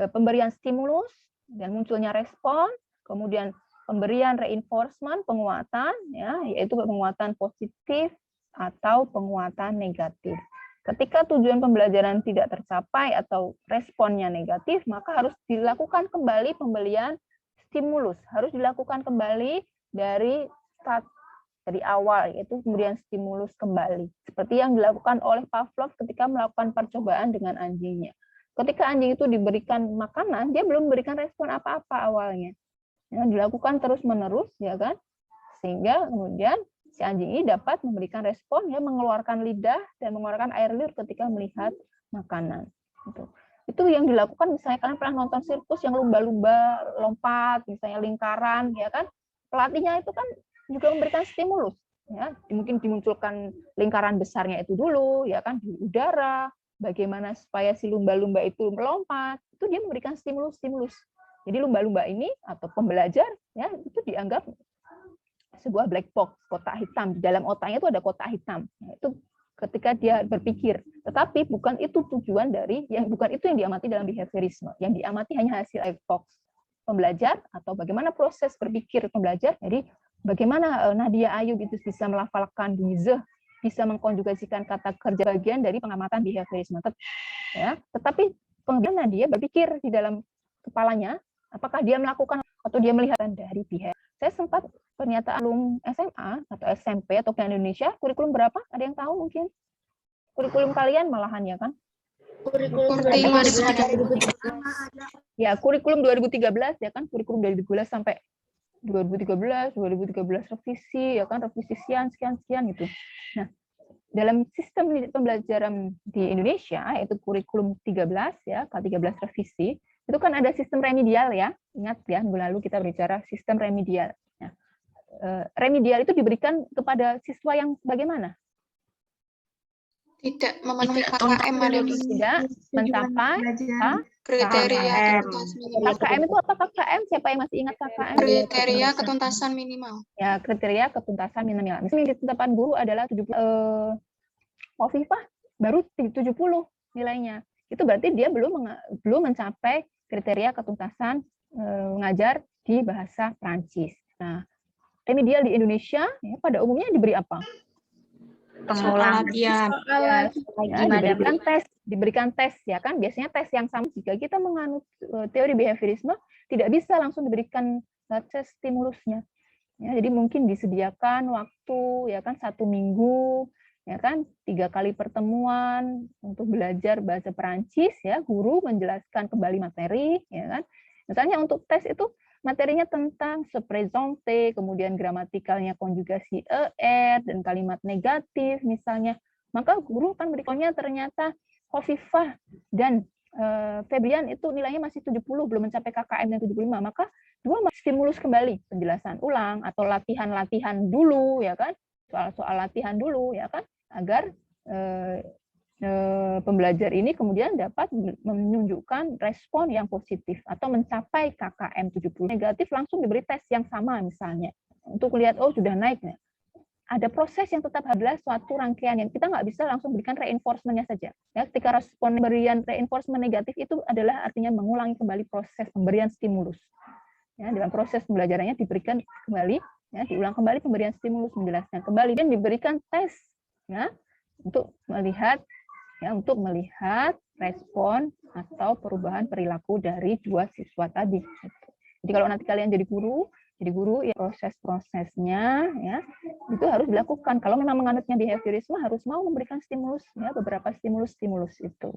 pemberian stimulus dan munculnya respon, kemudian pemberian reinforcement, penguatan, ya, yaitu penguatan positif atau penguatan negatif. Ketika tujuan pembelajaran tidak tercapai atau responnya negatif, maka harus dilakukan kembali pemberian stimulus, harus dilakukan kembali dari awal, yaitu pemberian stimulus kembali. Seperti yang dilakukan oleh Pavlov ketika melakukan percobaan dengan anjingnya. Ketika anjing itu diberikan makanan, dia belum memberikan respon apa-apa awalnya. Ya, dilakukan terus-menerus, ya kan? Sehingga kemudian si anjing ini dapat memberikan respon, ya, mengeluarkan lidah dan mengeluarkan air liur ketika melihat makanan. Itu yang dilakukan, misalnya kalian pernah nonton sirkus yang lumba-lumba lompat, misalnya lingkaran, ya kan? Pelatihnya itu kan juga memberikan stimulus, ya, mungkin dimunculkan lingkaran besarnya itu dulu, ya kan, di udara, bagaimana supaya si lumba-lumba itu melompat, itu dia memberikan stimulus. Jadi lumba-lumba ini atau pembelajar, ya, itu dianggap sebuah black box, kotak hitam. Di dalam otaknya itu ada kotak hitam. Nah, itu ketika dia berpikir. Tetapi bukan itu tujuan dari, bukan itu yang diamati dalam behaviorisme. Yang diamati hanya hasil black box pembelajar atau bagaimana proses berpikir pembelajar. Jadi bagaimana Nadia Ayub itu bisa melafalkan diese, bisa mengkonjugasikan kata kerja, bagian dari pengamatan behaviorisme. Ya, tetapi kemudian Nadia berpikir di dalam kepalanya, apakah dia melakukan atau dia melihat dari behavior. Saya sempat pernyataan SMA atau SMP atau ke Indonesia, kurikulum berapa? Ada yang tahu mungkin? Kurikulum kalian malahan, ya kan? Kurikulum 2013. Ya, kurikulum 2013, ya kan? Kurikulum 2012 sampai 2013 revisi, ya kan? Revisi sekian gitu. Nah, dalam sistem pembelajaran di Indonesia, yaitu kurikulum 13, ya, K13 revisi, itu kan ada sistem remedial, ya. Ingat ya, minggu lalu kita berbicara sistem remedial. Nah, remedial itu diberikan kepada siswa yang bagaimana? tidak memenuhi KKM, tidak mencapai kriteria KKM itu apa KKM? Siapa yang masih ingat KKM? kriteria ketuntasan minimal. Ya, kriteria ketuntasan minimal. Misalnya ditetapkan guru adalah 70, Wafifah baru 70 nilainya. Itu berarti dia belum mencapai kriteria ketuntasan mengajar di bahasa Prancis. Nah, remedial di Indonesia, ya, pada umumnya diberi apa? Pengulangan. Diberikan tes, ya kan? Biasanya tes yang sama. Jika kita menganut teori behaviorisme, tidak bisa langsung diberikan tes stimulusnya. Ya, jadi mungkin disediakan waktu, ya kan, 1 minggu, ya kan, 3 kali pertemuan untuk belajar bahasa Perancis, ya, guru menjelaskan kembali materi, ya kan. Misalnya untuk tes itu materinya tentang se présenter, kemudian gramatikalnya konjugasi er dan kalimat negatif misalnya. Maka guru akan berikannya ternyata Khofifah dan Febrian itu nilainya masih 70, belum mencapai KKM yang 75, maka dua stimulus kembali, penjelasan ulang atau latihan-latihan dulu, ya kan, soal-soal latihan dulu, ya kan, agar pembelajar ini kemudian dapat menunjukkan respon yang positif atau mencapai KKM 70. Negatif langsung diberi tes yang sama misalnya untuk lihat, oh sudah naik. Ada proses yang tetap adalah suatu rangkaian yang kita nggak bisa langsung berikan reinforcement-nya saja. Ya, ketika respon pemberian reinforcement negatif itu adalah artinya mengulangi kembali proses pemberian stimulus. Ya, dalam proses pembelajarannya diberikan kembali, ya, diulang kembali pemberian stimulus, menjelaskan kembali dan diberikan tes, ya, untuk melihat respon atau perubahan perilaku dari dua siswa tadi. Jadi kalau nanti kalian jadi guru ya proses-prosesnya, ya, itu harus dilakukan. Kalau memang menganutnya behaviorisme harus mau memberikan stimulus, ya, beberapa stimulus itu.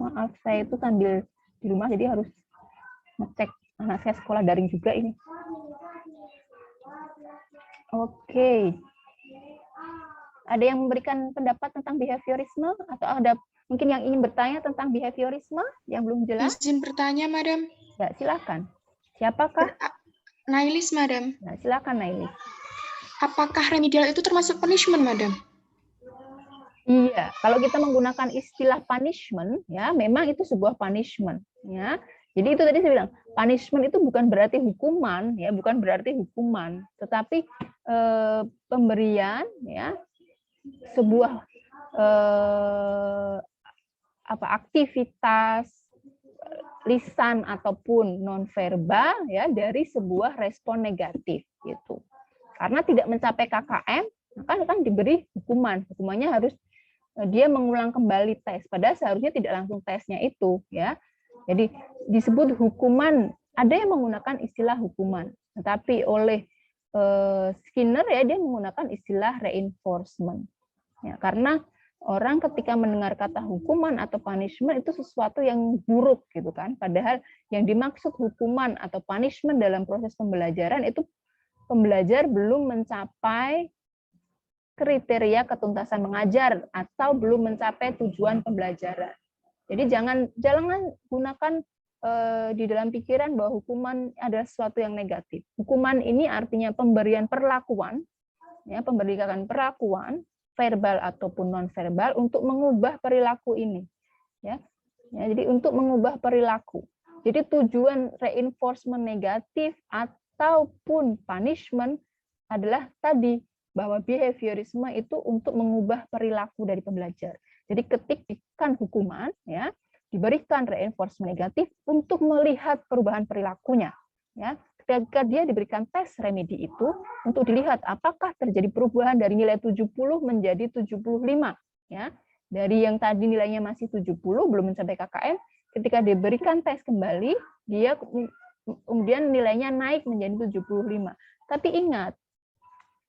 Maaf, saya itu sambil di rumah jadi harus ngecek anak saya sekolah daring juga ini. Oke. Ada yang memberikan pendapat tentang behaviorisme atau ada Mungkin yang ingin bertanya tentang behaviorisme yang belum jelas? Izin bertanya, Madam. Ya, silakan. Siapakah? Nailis, Madam. Nah, silakan Naili. Apakah remedial itu termasuk punishment, Madam? Iya, kalau kita menggunakan istilah punishment, ya memang itu sebuah punishment, ya. Jadi itu tadi saya bilang, punishment itu bukan berarti hukuman, ya, bukan berarti hukuman, tetapi pemberian, ya, sebuah aktivitas lisan ataupun nonverbal, ya, dari sebuah respon negatif, gitu. Karena tidak mencapai KKM, maka akan diberi hukuman. Hukumannya harus dia mengulang kembali tes, padahal seharusnya tidak langsung tesnya itu, ya. Jadi disebut hukuman, ada yang menggunakan istilah hukuman, tetapi oleh Skinner, ya, dia menggunakan istilah reinforcement, ya, karena orang ketika mendengar kata hukuman atau punishment itu sesuatu yang buruk, gitu kan, padahal yang dimaksud hukuman atau punishment dalam proses pembelajaran itu pembelajar belum mencapai kriteria ketuntasan mengajar atau belum mencapai tujuan pembelajaran. Jadi jangan gunakan di dalam pikiran bahwa hukuman adalah sesuatu yang negatif. Hukuman ini artinya pemberian perlakuan, ya, pemberian perlakuan verbal ataupun non-verbal untuk mengubah perilaku ini, ya. Jadi untuk mengubah perilaku. Jadi tujuan reinforcement negatif ataupun punishment adalah tadi, bahwa behaviorisme itu untuk mengubah perilaku dari pembelajar. Jadi ketika hukuman, ya, diberikan reinforcement negatif untuk melihat perubahan perilakunya, ya. Ketika dia diberikan tes remedi itu untuk dilihat apakah terjadi perubahan dari nilai 70 menjadi 75, ya. Dari yang tadi nilainya masih 70 belum mencapai KKM, ketika diberikan tes kembali, dia kemudian nilainya naik menjadi 75. Tapi ingat,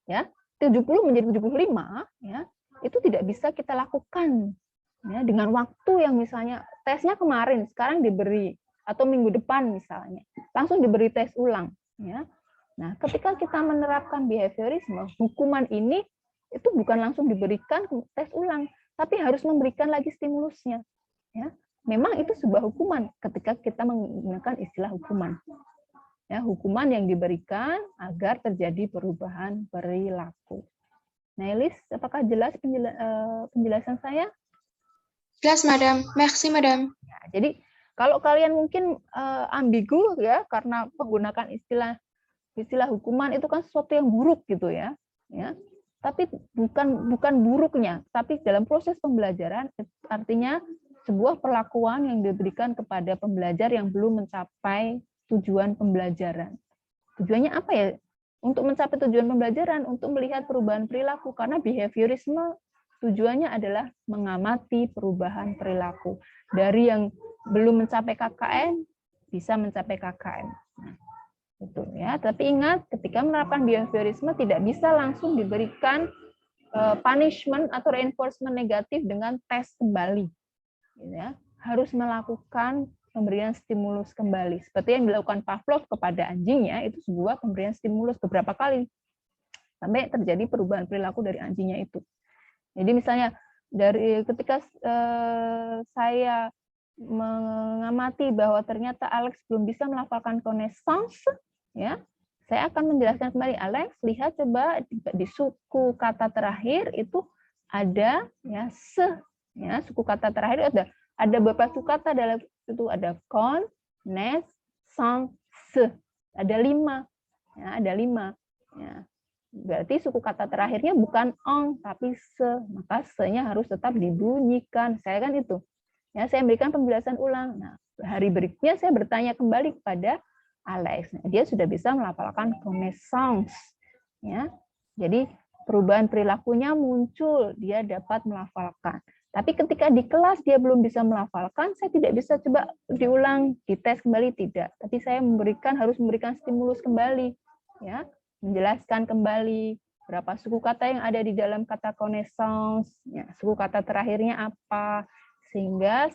ya, 70 menjadi 75, ya, itu tidak bisa kita lakukan, ya, dengan waktu yang misalnya tesnya kemarin, sekarang diberi, atau minggu depan misalnya, langsung diberi tes ulang, ya. Nah, ketika kita menerapkan behaviorisme, hukuman ini itu bukan langsung diberikan tes ulang, tapi harus memberikan lagi stimulusnya, ya. Memang itu sebuah hukuman ketika kita menggunakan istilah hukuman. Ya, hukuman yang diberikan agar terjadi perubahan perilaku. Nailis, apakah jelas penjelasan saya? Jelas, Madam. Merci, Madam. Ya, jadi kalau kalian mungkin ambigu, ya, karena menggunakan istilah hukuman itu kan sesuatu yang buruk, gitu, ya. Tapi bukan buruknya, tapi dalam proses pembelajaran artinya sebuah perlakuan yang diberikan kepada pembelajar yang belum mencapai tujuan pembelajaran. Tujuannya apa, ya? Untuk mencapai tujuan pembelajaran, untuk melihat perubahan perilaku, karena behaviorisme tujuannya adalah mengamati perubahan perilaku. Dari yang belum mencapai KKM, bisa mencapai KKM. Nah, itu, ya. Tapi ingat, ketika menerapkan behaviorisme tidak bisa langsung diberikan punishment atau reinforcement negatif dengan tes kembali. Ya. Harus melakukan pemberian stimulus kembali. Seperti yang dilakukan Pavlov kepada anjingnya, itu sebuah pemberian stimulus beberapa kali. Sampai terjadi perubahan perilaku dari anjingnya itu. Jadi misalnya, dari ketika saya mengamati bahwa ternyata Alex belum bisa melafalkan connaissance, ya, saya akan menjelaskan kembali, Alex, lihat coba di suku kata terakhir itu ada, ya, se. Ya, suku kata terakhir ada beberapa suku kata dalam itu, ada con, nes, sang, se. Ada 5. Ya, ada 5. Ya. Berarti suku kata terakhirnya bukan ong, tapi se. Maka se-nya harus tetap dibunyikan. Saya kan itu. Ya, saya berikan penjelasan ulang. Nah, hari berikutnya saya bertanya kembali kepada Alex. Nah, dia sudah bisa melafalkan connaissance. Ya. Jadi perubahan perilakunya muncul, dia dapat melafalkan. Tapi ketika di kelas dia belum bisa melafalkan, saya tidak bisa coba diulang, dites kembali, tidak. Tapi saya harus memberikan stimulus kembali, ya, menjelaskan kembali berapa suku kata yang ada di dalam kata connaissance, ya, suku kata terakhirnya apa, sehingga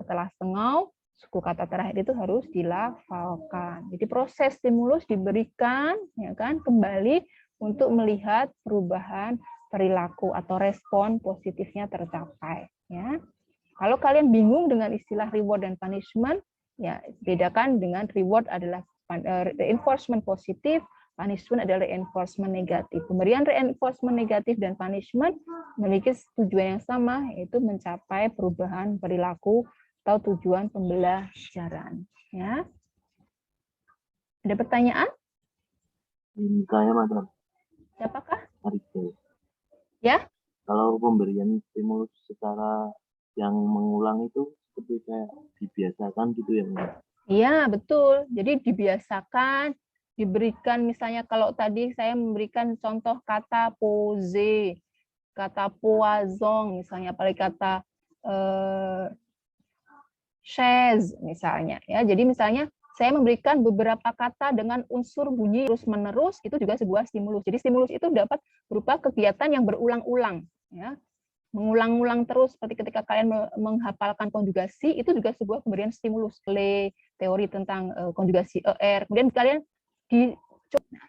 setelah setengah suku kata terakhir itu harus dilafalkan. Jadi proses stimulus diberikan, ya kan, kembali untuk melihat perubahan perilaku atau respon positifnya tercapai, ya. Kalau kalian bingung dengan istilah reward dan punishment, ya bedakan dengan reward adalah reinforcement positif, punishment adalah reinforcement negatif. Pemberian reinforcement negatif dan punishment memiliki tujuan yang sama, yaitu mencapai perubahan perilaku atau tujuan pembelajaran. Ya. Ada pertanyaan? Saya, Madam. Siapakah? Arifin. Ya. Kalau pemberian stimulus secara yang mengulang itu seperti kayak dibiasakan gitu ya, Madam? Iya, betul. Jadi dibiasakan, diberikan misalnya kalau tadi saya memberikan contoh kata pose, kata poison, misalnya apalagi kata chaise misalnya. Ya, jadi misalnya saya memberikan beberapa kata dengan unsur bunyi terus-menerus, itu juga sebuah stimulus. Jadi stimulus itu dapat berupa kegiatan yang berulang-ulang. Ya. Mengulang-ulang terus, seperti ketika kalian menghafalkan konjugasi, itu juga sebuah pemberian stimulus. Teori tentang konjugasi ER. Kemudian kalian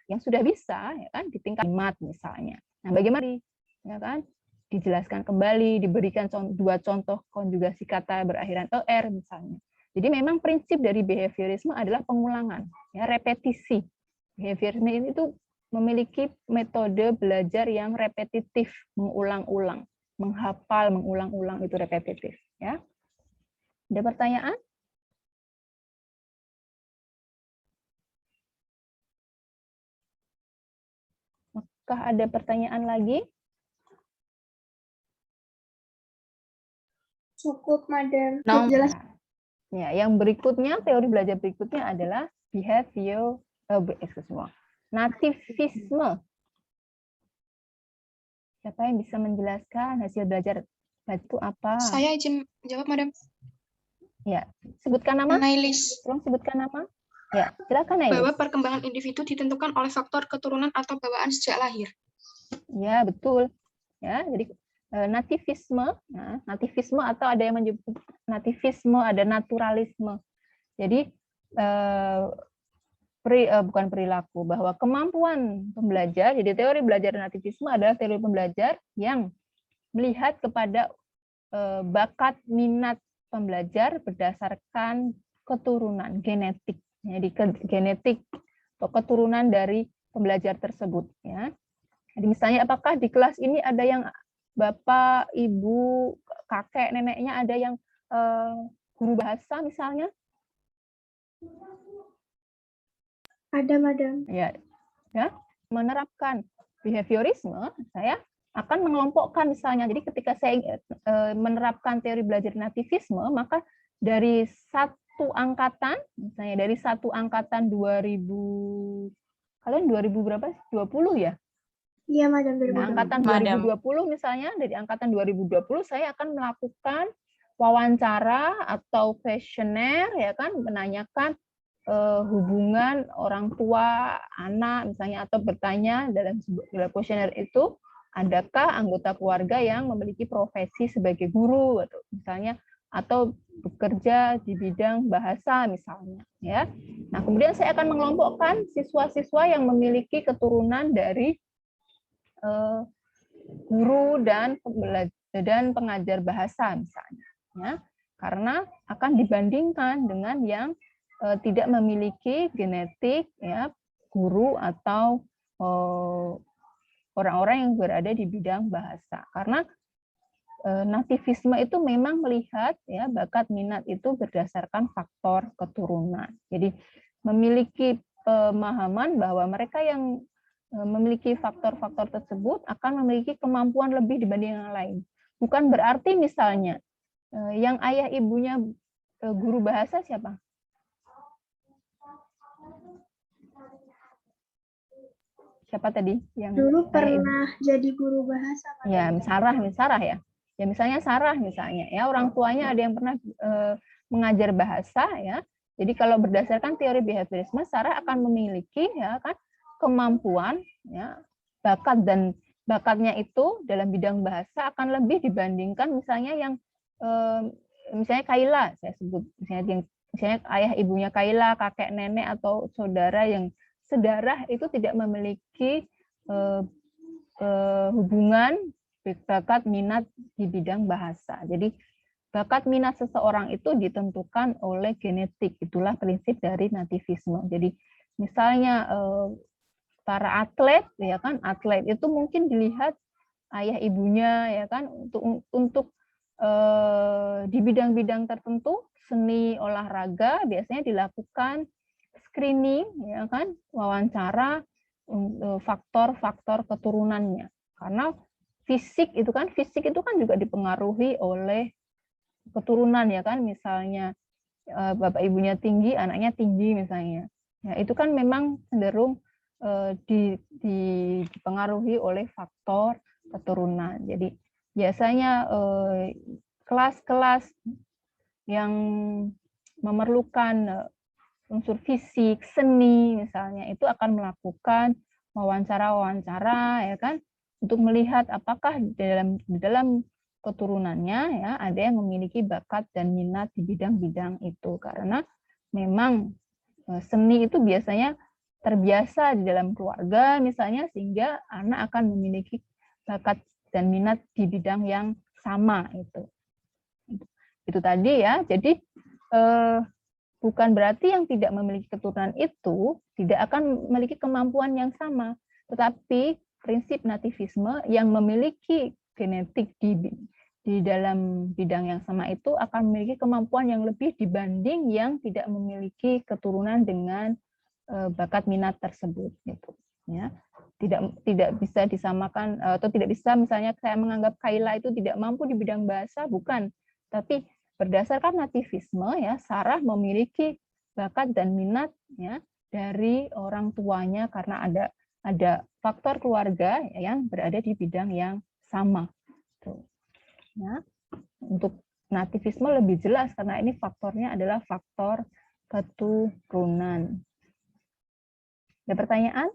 yang sudah bisa, ya kan, di tingkat kalimat misalnya. Nah, bagaimana? Ya kan? Dijelaskan kembali, diberikan dua contoh konjugasi kata berakhiran ER misalnya. Jadi memang prinsip dari behaviorisme adalah pengulangan, ya, repetisi. Behaviorisme ini itu memiliki metode belajar yang repetitif, mengulang-ulang, menghafal, mengulang-ulang itu repetitif. Ya. Ada pertanyaan? Apakah ada pertanyaan lagi? Cukup, Madam. No. Jelas. Ya, yang berikutnya, teori belajar berikutnya adalah nativisme. Siapa yang bisa menjelaskan hasil belajar itu apa? Saya izin jawab, Madam. Ya, sebutkan nama. Nailis. Tolong sebutkan nama. Ya, silakan Nailis. Bahwa perkembangan individu ditentukan oleh faktor keturunan atau bawaan sejak lahir. Ya, betul. Ya, jadi nativisme, nah, nativisme atau ada yang menyebut nativisme, ada naturalisme. Jadi bukan perilaku, bahwa kemampuan pembelajar, jadi teori belajar nativisme adalah teori pembelajar yang melihat kepada bakat minat pembelajar berdasarkan keturunan genetik. Jadi genetik atau keturunan dari pembelajar tersebut. Ya. Jadi misalnya apakah di kelas ini ada yang bapak, ibu, kakek, neneknya ada yang guru bahasa misalnya? Ada, Madam. Ya, menerapkan behaviorisme, saya akan mengelompokkan misalnya. Jadi ketika saya menerapkan teori belajar nativisme, maka dari satu angkatan, misalnya dari satu angkatan 2000, kalian 2000 berapa? 20 ya? Iya, Madam. Nah, angkatan 2020 misalnya, dari angkatan 2020 saya akan melakukan wawancara atau kuesioner, ya kan, menanyakan hubungan orang tua, anak misalnya, atau bertanya dalam kuesioner itu, adakah anggota keluarga yang memiliki profesi sebagai guru atau misalnya atau bekerja di bidang bahasa misalnya, ya. Nah, kemudian saya akan mengelompokkan siswa-siswa yang memiliki keturunan dari guru dan pengajar bahasa misalnya, ya, karena akan dibandingkan dengan yang tidak memiliki genetik, ya, guru atau orang-orang yang berada di bidang bahasa, karena nativisme itu memang melihat, ya, bakat minat itu berdasarkan faktor keturunan. Jadi memiliki pemahaman bahwa mereka yang memiliki faktor-faktor tersebut akan memiliki kemampuan lebih dibanding yang lain. Bukan berarti misalnya yang ayah ibunya guru bahasa siapa? Siapa tadi? Yang dulu pernah jadi guru bahasa, Madam. Ya, Sarah ya. Ya misalnya Sarah misalnya, ya, orang tuanya ada yang pernah mengajar bahasa, ya. Jadi kalau berdasarkan teori behaviorisme, Sarah akan memiliki, ya kan, kemampuan, ya, bakat, dan bakatnya itu dalam bidang bahasa akan lebih dibandingkan misalnya yang misalnya Kaila, saya sebut misalnya ayah ibunya Kaila, kakek nenek atau saudara yang sedarah itu tidak memiliki hubungan bakat minat di bidang bahasa. Jadi bakat minat seseorang itu ditentukan oleh genetik. Itulah prinsip dari nativisme. Jadi misalnya para atlet, ya kan, atlet itu mungkin dilihat ayah ibunya, ya kan, untuk di bidang-bidang tertentu, seni, olahraga biasanya dilakukan screening, ya kan, wawancara faktor-faktor keturunannya. Karena fisik itu kan juga dipengaruhi oleh keturunan, ya kan, misalnya bapak ibunya tinggi, anaknya tinggi misalnya. Ya, itu kan memang cenderung dipengaruhi oleh faktor keturunan. Jadi biasanya kelas-kelas yang memerlukan unsur fisik, seni misalnya, itu akan melakukan wawancara-wawancara, ya kan, untuk melihat apakah di dalam keturunannya, ya, ada yang memiliki bakat dan minat di bidang-bidang itu. Karena memang seni itu biasanya terbiasa di dalam keluarga misalnya, sehingga anak akan memiliki bakat dan minat di bidang yang sama itu. Itu tadi, ya. Jadi bukan berarti yang tidak memiliki keturunan itu tidak akan memiliki kemampuan yang sama, tetapi prinsip nativisme yang memiliki genetik di dalam bidang yang sama itu akan memiliki kemampuan yang lebih dibanding yang tidak memiliki keturunan dengan bakat minat tersebut, gitu, ya. Tidak bisa disamakan, atau tidak bisa misalnya saya menganggap Kayla itu tidak mampu di bidang bahasa, bukan, tapi berdasarkan nativisme, ya, Sarah memiliki bakat dan minat, ya, dari orang tuanya karena ada faktor keluarga yang berada di bidang yang sama. Tuh. Ya. Untuk nativisme lebih jelas karena ini faktornya adalah faktor keturunan. Ada pertanyaan?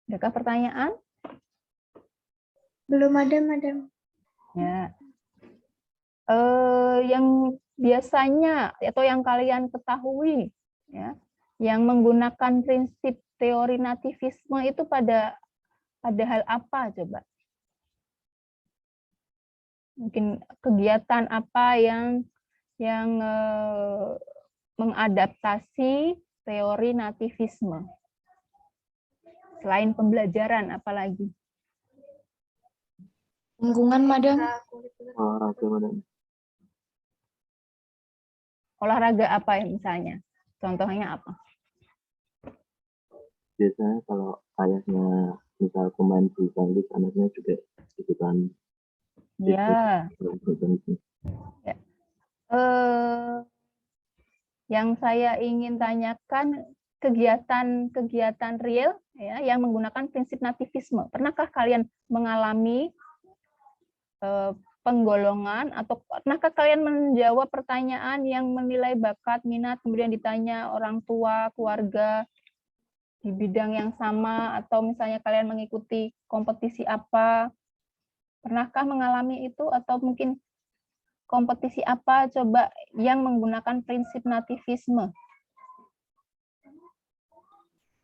Adakah pertanyaan? Belum ada, Madam. Ya. Yang biasanya atau yang kalian ketahui, ya, yang menggunakan prinsip teori nativisme itu pada hal apa coba? Mungkin kegiatan apa yang mengadaptasi teori nativisme? Selain pembelajaran, apalagi? Lingkungan, Madam. Olahraga, Madam. Olahraga apa ya misalnya? Contohnya apa? Biasanya kalau ayahnya misal pemain bulu tangkis, anaknya juga ikutan Ya. bulu tangkis. Ya. Yang saya ingin tanyakan kegiatan real, ya, yang menggunakan prinsip nativisme. Pernahkah kalian mengalami penggolongan atau pernahkah kalian menjawab pertanyaan yang menilai bakat, minat, kemudian ditanya orang tua, keluarga di bidang yang sama, atau misalnya kalian mengikuti kompetisi apa? Pernahkah mengalami itu, atau mungkin kompetisi apa coba yang menggunakan prinsip nativisme?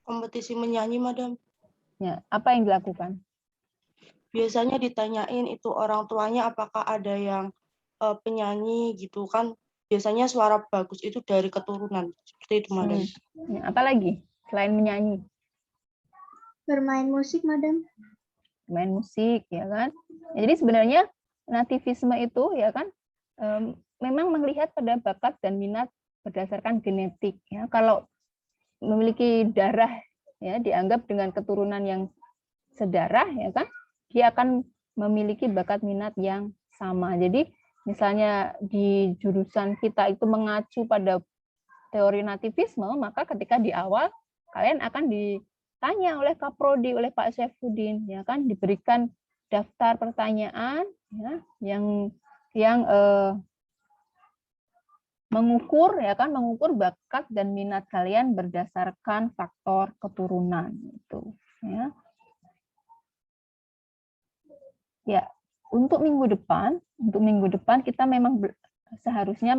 Kompetisi menyanyi, Madam. Ya, apa yang dilakukan? Biasanya ditanyain itu orang tuanya apakah ada yang penyanyi gitu kan. Biasanya suara bagus itu dari keturunan. Seperti itu, Madam. Ya, apa lagi selain menyanyi? Bermain musik, Madam. Main musik, ya kan? Ya, jadi sebenarnya nativisme itu, ya kan, memang melihat pada bakat dan minat berdasarkan genetik, ya. Kalau memiliki darah, ya, dianggap dengan keturunan yang sedarah, ya kan, dia akan memiliki bakat minat yang sama. Jadi misalnya di jurusan kita itu mengacu pada teori nativisme, maka ketika di awal kalian akan ditanya oleh Kaprodi, oleh Pak Syafudin, ya kan, diberikan daftar pertanyaan, ya, yang mengukur, ya kan, mengukur bakat dan minat kalian berdasarkan faktor keturunan itu, ya. Ya, untuk minggu depan kita memang seharusnya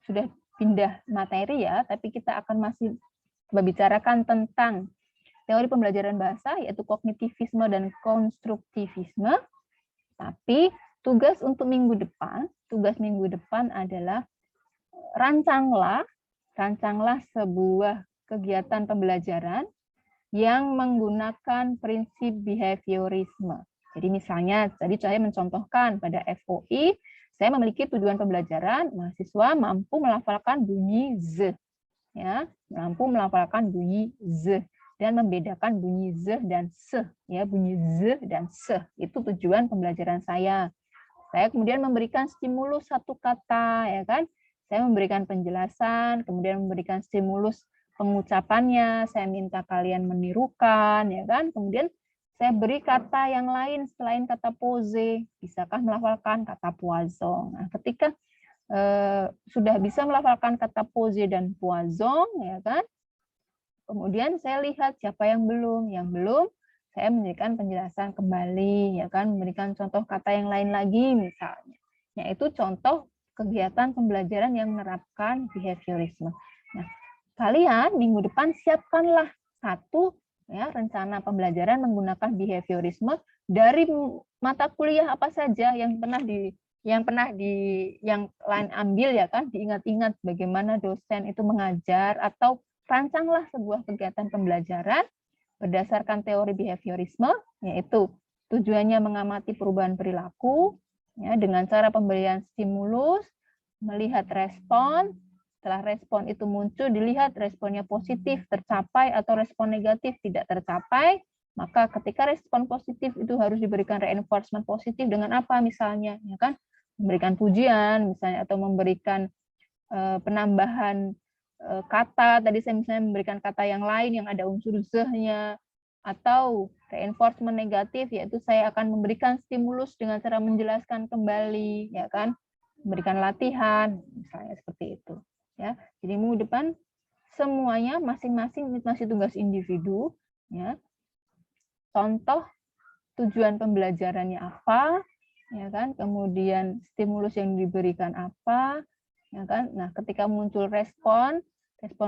sudah pindah materi, ya, tapi kita akan masih membicarakan tentang teori pembelajaran bahasa, yaitu kognitivisme dan konstruktivisme. Tapi tugas minggu depan adalah rancanglah sebuah kegiatan pembelajaran yang menggunakan prinsip behaviorisme. Jadi misalnya, tadi saya mencontohkan pada FOI, saya memiliki tujuan pembelajaran, mahasiswa mampu melafalkan bunyi Z. Ya, mampu melafalkan bunyi Z dan membedakan bunyi Z dan S. Ya, bunyi Z dan S. Itu tujuan pembelajaran saya. Saya kemudian memberikan stimulus satu kata, ya kan? Saya memberikan penjelasan, kemudian memberikan stimulus pengucapannya, saya minta kalian menirukan, ya kan? Kemudian saya beri kata yang lain selain kata pose, bisakah melafalkan kata poisson. Nah, ketika sudah bisa melafalkan kata pose dan poisson, ya kan? Kemudian saya lihat siapa yang belum. Yang belum, saya memberikan penjelasan kembali, ya kan? Memberikan contoh kata yang lain lagi misalnya. Yaitu contoh kegiatan pembelajaran yang menerapkan behaviorisme. Nah, kalian minggu depan siapkanlah satu ya rencana pembelajaran menggunakan behaviorisme dari mata kuliah apa saja yang lain ambil, ya kan, diingat-ingat bagaimana dosen itu mengajar, atau rancanglah sebuah kegiatan pembelajaran berdasarkan teori behaviorisme, yaitu tujuannya mengamati perubahan perilaku ya dengan cara pemberian stimulus, melihat respon. Setelah respon itu muncul, dilihat responnya positif, tercapai, atau respon negatif, tidak tercapai. Maka ketika respon positif itu harus diberikan reinforcement positif dengan apa misalnya, ya kan? Memberikan pujian misalnya, atau memberikan penambahan kata. Tadi saya misalnya memberikan kata yang lain yang ada unsur zeh-nya. Atau reinforcement negatif, yaitu saya akan memberikan stimulus dengan cara menjelaskan kembali, ya kan? Memberikan latihan, misalnya seperti itu. Ya, jadi minggu depan semuanya masing-masing masih tugas individu. Ya, contoh tujuan pembelajarannya apa, ya kan? Kemudian stimulus yang diberikan apa, ya kan? Nah, ketika muncul respon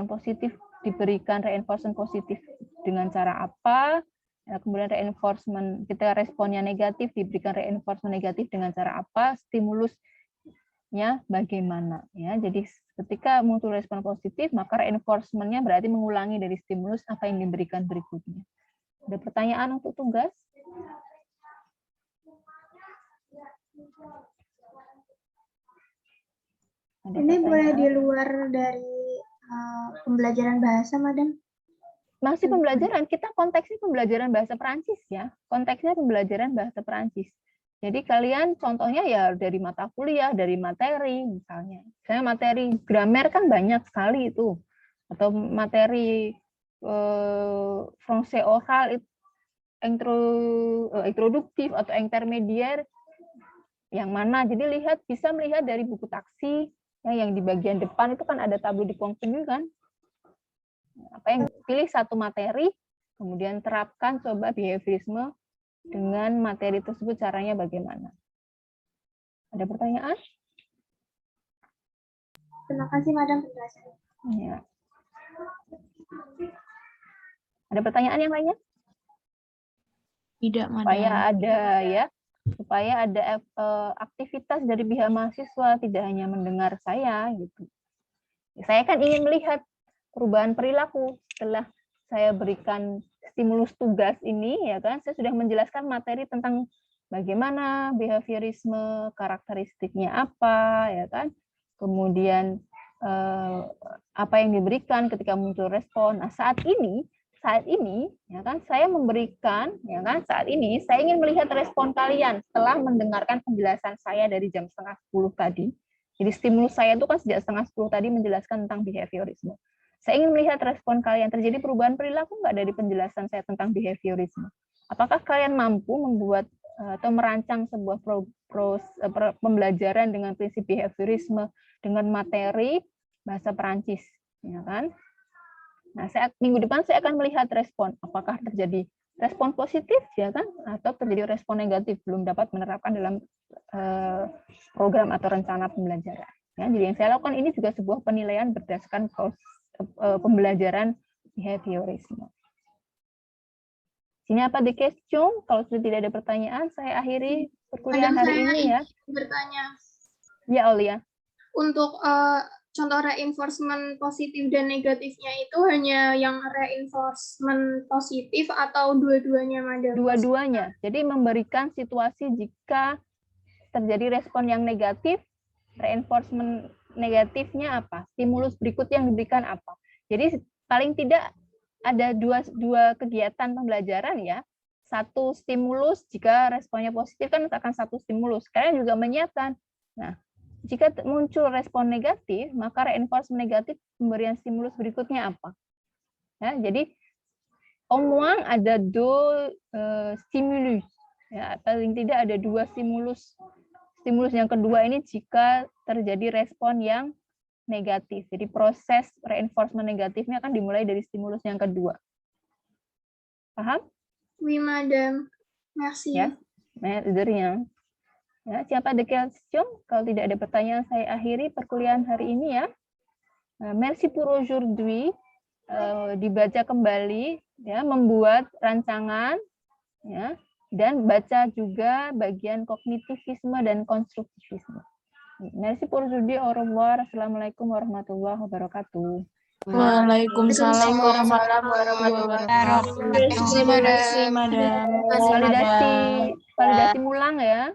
positif diberikan reinforcement positif dengan cara apa? Ya, kemudian reinforcement, ketika responnya negatif diberikan reinforcement negatif dengan cara apa? Stimulusnya bagaimana? Ya, jadi ketika muncul respon positif, maka reinforcement-nya berarti mengulangi dari stimulus apa yang diberikan berikutnya. Ada pertanyaan untuk tugas? Ada Ini boleh pertanyaan? di luar dari pembelajaran bahasa, Madam? Masih pembelajaran, kita konteksnya pembelajaran bahasa Perancis ya. Konteksnya pembelajaran bahasa Perancis. Jadi kalian contohnya ya dari mata kuliah, dari materi misalnya. Saya materi grammar kan banyak sekali itu. Atau materi français oral, introduktif atau intermediate, yang mana. Jadi bisa melihat dari buku taksi, ya, yang di bagian depan itu kan ada tableau de contenu kan. Apa yang pilih satu materi, kemudian terapkan coba behaviorisme dengan materi tersebut, caranya bagaimana. Ada pertanyaan? Terima kasih, Madam, penjelasannya. Ya. Ada pertanyaan yang lainnya? Tidak, Madam. Supaya ada aktivitas dari pihak mahasiswa, tidak hanya mendengar saya gitu. Saya kan ingin melihat perubahan perilaku setelah saya berikan stimulus tugas ini, ya kan? Saya sudah menjelaskan materi tentang bagaimana behaviorisme, karakteristiknya apa, ya kan? Kemudian apa yang diberikan ketika muncul respon. Nah, saat ini ya kan saya memberikan, ya kan, saat ini saya ingin melihat respon kalian setelah mendengarkan penjelasan saya dari jam 9:30 tadi. Jadi stimulus saya itu kan sejak 9:30 tadi menjelaskan tentang behaviorisme. Saya ingin melihat respon kalian, terjadi perubahan perilaku nggak dari penjelasan saya tentang behaviorisme? Apakah kalian mampu membuat atau merancang sebuah pembelajaran dengan prinsip behaviorisme dengan materi bahasa Perancis, ya kan? Nah, minggu depan saya akan melihat respon, apakah terjadi respon positif, ya kan, atau terjadi respon negatif, belum dapat menerapkan dalam program atau rencana pembelajaran. Ya, jadi yang saya lakukan ini juga sebuah penilaian berdasarkan pembelajaran behaviorisme. Sini apa de question? Kalau sudah tidak ada pertanyaan, saya akhiri perkuliahan Madam, hari saya ini ya. bertanya. Ya, Aulia. Untuk contoh reinforcement positif dan negatifnya itu hanya yang reinforcement positif atau dua-duanya, Madam? Dua-duanya. Jadi memberikan situasi jika terjadi respon yang negatif, reinforcement negatifnya apa? Stimulus berikutnya yang diberikan apa? Jadi paling tidak ada dua kegiatan pembelajaran ya. Satu stimulus, jika responnya positif kan akan satu stimulus. Kalian juga menyiapkan. Nah, jika muncul respon negatif, maka reinforcement negatif pemberian stimulus berikutnya apa? Ya, jadi omong ada dua stimulus. Ya, paling tidak ada dua stimulus. Stimulus yang kedua ini jika terjadi respon yang negatif. Jadi proses reinforcement negatifnya akan dimulai dari stimulus yang kedua. Paham? Oui, Madam. Merci. Ya. Ya, siapa ada question? Kalau tidak ada pertanyaan, saya akhiri perkuliahan hari ini ya. Merci pour aujourd'hui. Dibaca kembali, ya, membuat rancangan, ya, dan baca juga bagian kognitivisme dan konstruktivisme. Merci pour aujourd'hui. Au revoir. Assalamualaikum warahmatullahi wabarakatuh. Waalaikumsalam warahmatullahi wabarakatuh. Terima kasih, Madam. Validasi mulang ya.